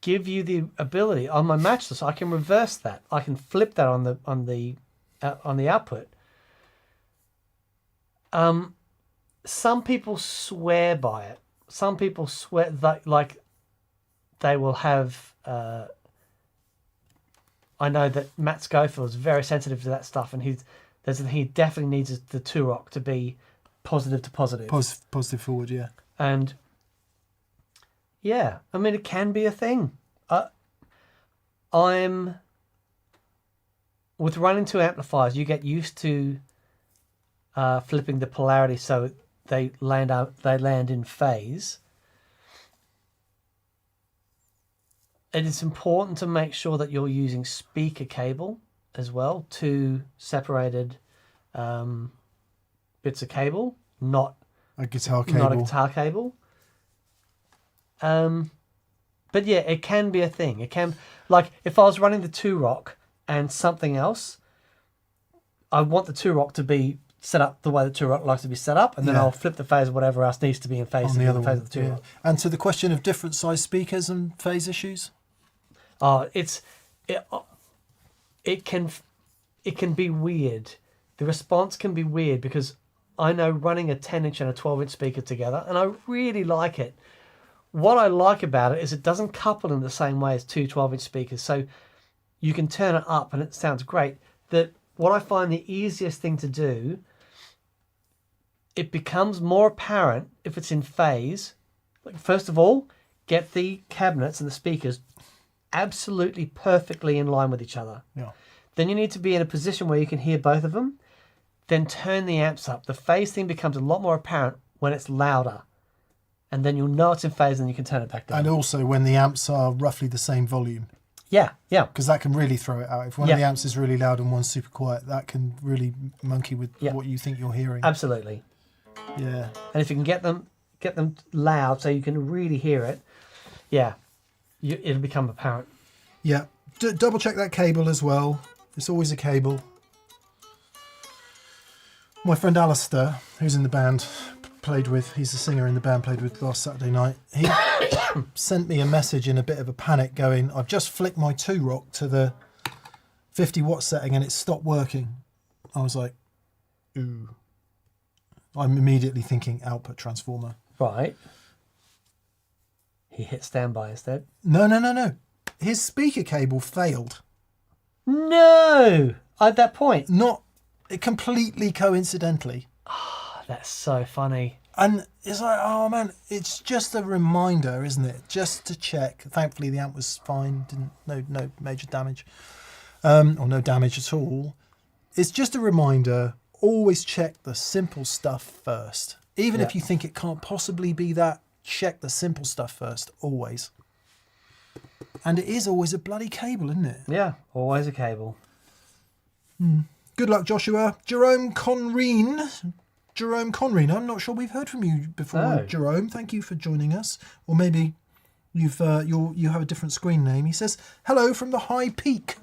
give you the ability. On my matchless, I can reverse that. I can flip that on the output. Some people swear by it. Some people swear that, like, they will have. I know that Matt Schofield is very sensitive to that stuff, and he definitely needs the Turok to be positive to positive. Positive forward, yeah. And yeah, I mean, it can be a thing. I'm with running two amplifiers. You get used to flipping the polarity so they land in phase. It is important to make sure that you're using speaker cable as well, two separated bits of cable, not a guitar cable. Not a guitar cable. But yeah, it can be a thing. It can, like, if I was running the Turok and something else, I want the Turok to be set up the way the Turok likes to be set up, and then I'll flip the phase of whatever else needs to be in phase on the other phase one. of the Turok. Yeah. And to the question of different size speakers and phase issues. It can be weird. The response can be weird because I know running a 10-inch and a 12-inch speaker together, and I really like it. What I like about it is it doesn't couple in the same way as two 12-inch speakers, so you can turn it up and it sounds great. What I find the easiest thing to do, it becomes more apparent if it's in phase. Like, first of all, get the cabinets and the speakers absolutely perfectly in line with each other. Yeah. Then you need to be in a position where you can hear both of them. Then turn the amps up. The phase thing becomes a lot more apparent when it's louder. And then you'll know it's in phase and you can turn it back down. And also when the amps are roughly the same volume. Yeah. Because that can really throw it out. If one of the amps is really loud and one's super quiet, that can really monkey with what you think you're hearing. Absolutely. Yeah. And if you can get them loud so you can really hear it, it'll become apparent. Yeah. Double check that cable as well. It's always a cable. My friend Alistair, who's in the band, he's the singer in the band, played with last Saturday night. He sent me a message in a bit of a panic going, I've just flicked my Turok to the 50 watt setting and it stopped working. I was like, ooh. I'm immediately thinking output transformer. Right. He hit standby instead. No. His speaker cable failed. No! At that point? Not completely coincidentally. That's so funny. And it's like, oh man, it's just a reminder, isn't it? Just to check. Thankfully the amp was fine, no major damage. Or no damage at all. It's just a reminder, always check the simple stuff first. Even if you think it can't possibly be that, check the simple stuff first, always. And it is always a bloody cable, isn't it? Yeah, always a cable. Good luck, Joshua. Jerome Conreen, I'm not sure we've heard from you before, No. Jerome. Thank you for joining us. Or maybe you have a different screen name. He says, hello from the High Peak.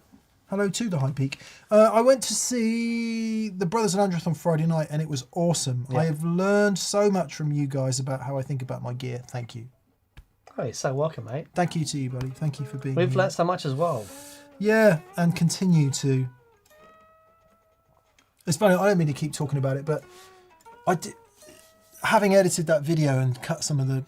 Hello to the High Peak. I went to see the Brothers and Andrews on Friday night and it was awesome. Yeah. I have learned so much from you guys about how I think about my gear. Thank you. Oh, you're so welcome, mate. Thank you to you, buddy. Thank you for being We've here. learnt so much as well. Yeah, and continue to. It's funny, I don't mean to keep talking about it, but having edited that video and cut some of the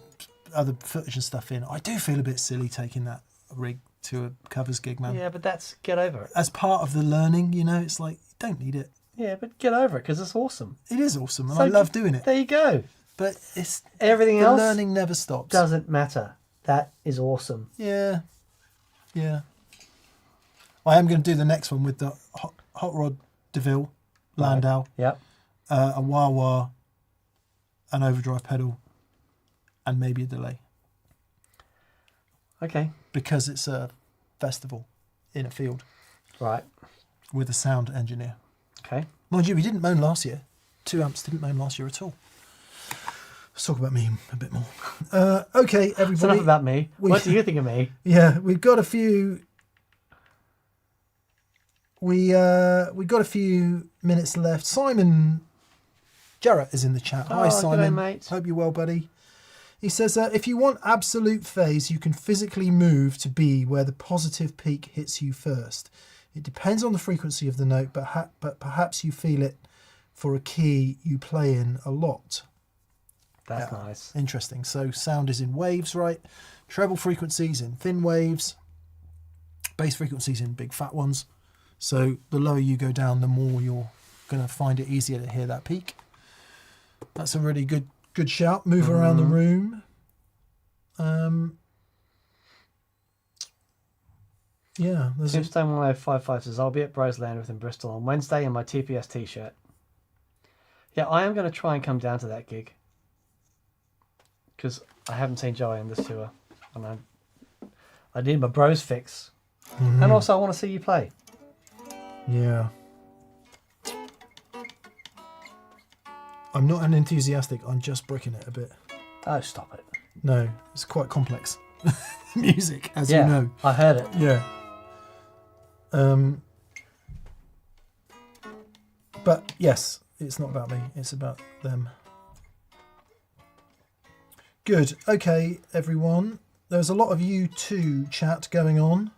other footage and stuff in, I do feel a bit silly taking that rig to a covers gig, man. Yeah, but get over it. As part of the learning, it's like, you don't need it. Yeah, but get over it because it's awesome. It is awesome, and So I love doing it. There you go. But it's Everything the else learning never stops. doesn't matter. That is awesome. Yeah. I am going to do the next one with the Hot Rod DeVille Landau, Yep. a wah-wah, an overdrive pedal, and maybe a delay. Okay. Because it's a festival in a field Right. with a sound engineer. Okay. Mind you, we didn't moan last year. 2 amps didn't moan last year at all. Let's talk about me a bit more. Okay, everybody. It's enough about me. What do you think of me? Yeah, we've got a few. We got a few minutes left. Simon Jarrett is in the chat. Hi, Oh, Simon. g'day, mate. Hope you're well, buddy. He says, if you want absolute phase, you can physically move to B where the positive peak hits you first. It depends on the frequency of the note, but perhaps you feel it for a key you play in a lot. That's nice. Interesting. So sound is in waves, right? Treble frequencies in thin waves. Bass frequencies in big fat ones. So the lower you go down, the more you're going to find it easier to hear that peak. That's a really good shout. Move around the room. Yeah. Tombstone 1055 says, I'll be at Bros Landreth in Bristol on Wednesday in my TPS t-shirt. Yeah, I am going to try and come down to that gig. Because I haven't seen Joey on this tour. And I need my bros fix. And also I want to see you play. Yeah. I'm not an enthusiastic, I'm just bricking it a bit. Oh, stop it. No, it's quite complex music, as you know. I heard it. Yeah. But yes, it's not about me, it's about them. Good. Okay, everyone. There's a lot of U2 chat going on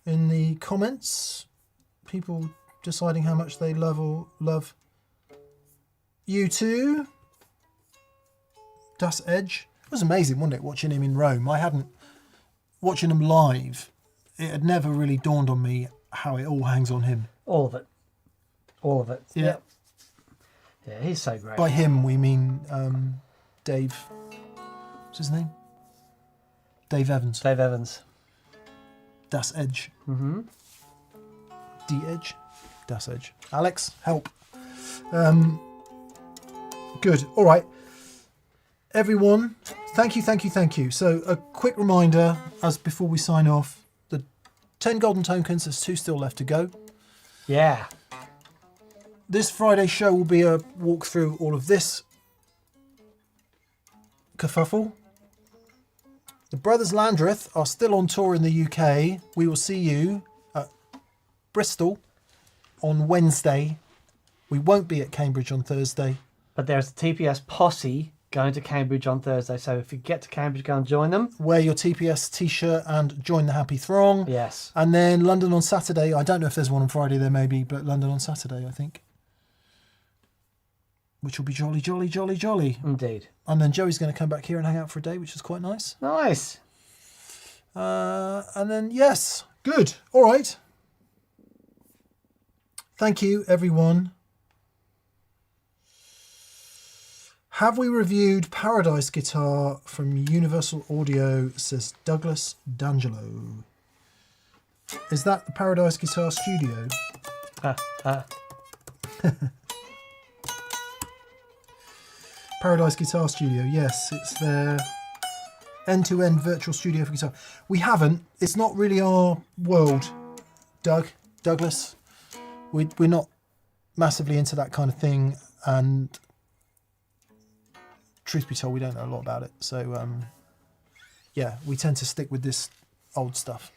in the comments. People deciding how much they love U2. Das Edge. It was amazing, wasn't it, watching him in Rome? Watching him live, it had never really dawned on me how it all hangs on him. All of it. All of it. Yeah. Yep. Yeah, he's so great. By him, we mean Dave. What's his name? Dave Evans. Dave Evans. Das Edge. Mm-hmm. D Edge. Das Edge. Alex, help. Good. All right. Everyone, thank you. So a quick reminder, as before we sign off, the 10 golden tokens, there's 2 still left to go. Yeah. This Friday show will be a walk through all of this kerfuffle. The Brothers Landreth are still on tour in the UK. We will see you at Bristol on Wednesday. We won't be at Cambridge on Thursday. But there's the TPS posse going to Cambridge on Thursday. So if you get to Cambridge, go and join them. Wear your TPS t-shirt and join the happy throng. Yes. And then London on Saturday. I don't know if there's one on Friday, there may be, but London on Saturday, I think. Which will be jolly, jolly, jolly, jolly. Indeed. And then Joey's going to come back here and hang out for a day, which is quite nice. Nice. And then, yes, good. All right. Thank you, everyone. Have we reviewed Paradise Guitar from Universal Audio, says Douglas D'Angelo. Is that the Paradise Guitar Studio? Paradise Guitar Studio, yes, it's their end-to-end virtual studio for guitar. We haven't. It's not really our world, Douglas. We're not massively into that kind of thing, and truth be told, we don't know a lot about it. So, yeah, we tend to stick with this old stuff.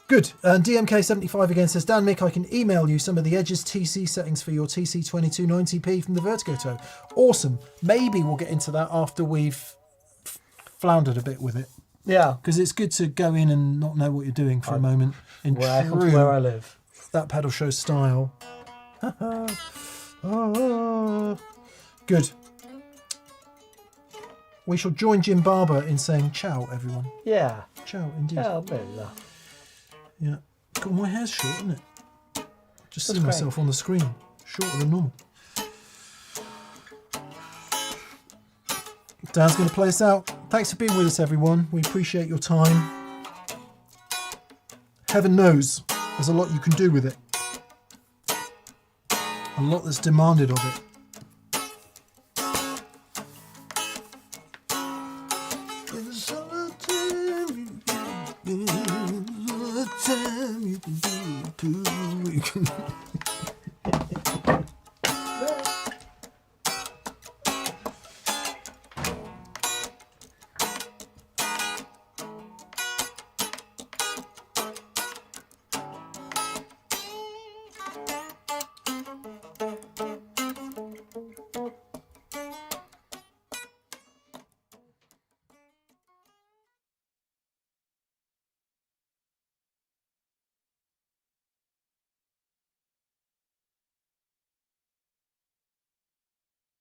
Good. And DMK75 again says, Dan, Mick, I can email you some of the Edge's TC settings for your TC2290p from the Vertigo Toe. Awesome. Maybe we'll get into that after we've floundered a bit with it. Yeah. Because it's good to go in and not know what you're doing for a moment. In Where I live. That pedal show style. Good. We shall join Jim Barber in saying ciao, everyone. Yeah. Ciao, indeed. Ciao, bella. Yeah. God, my hair's short, isn't it? Just see That's myself on the screen. Shorter than normal. Dan's going to play us out. Thanks for being with us, everyone. We appreciate your time. Heaven knows there's a lot you can do with it. A lot that's demanded of it.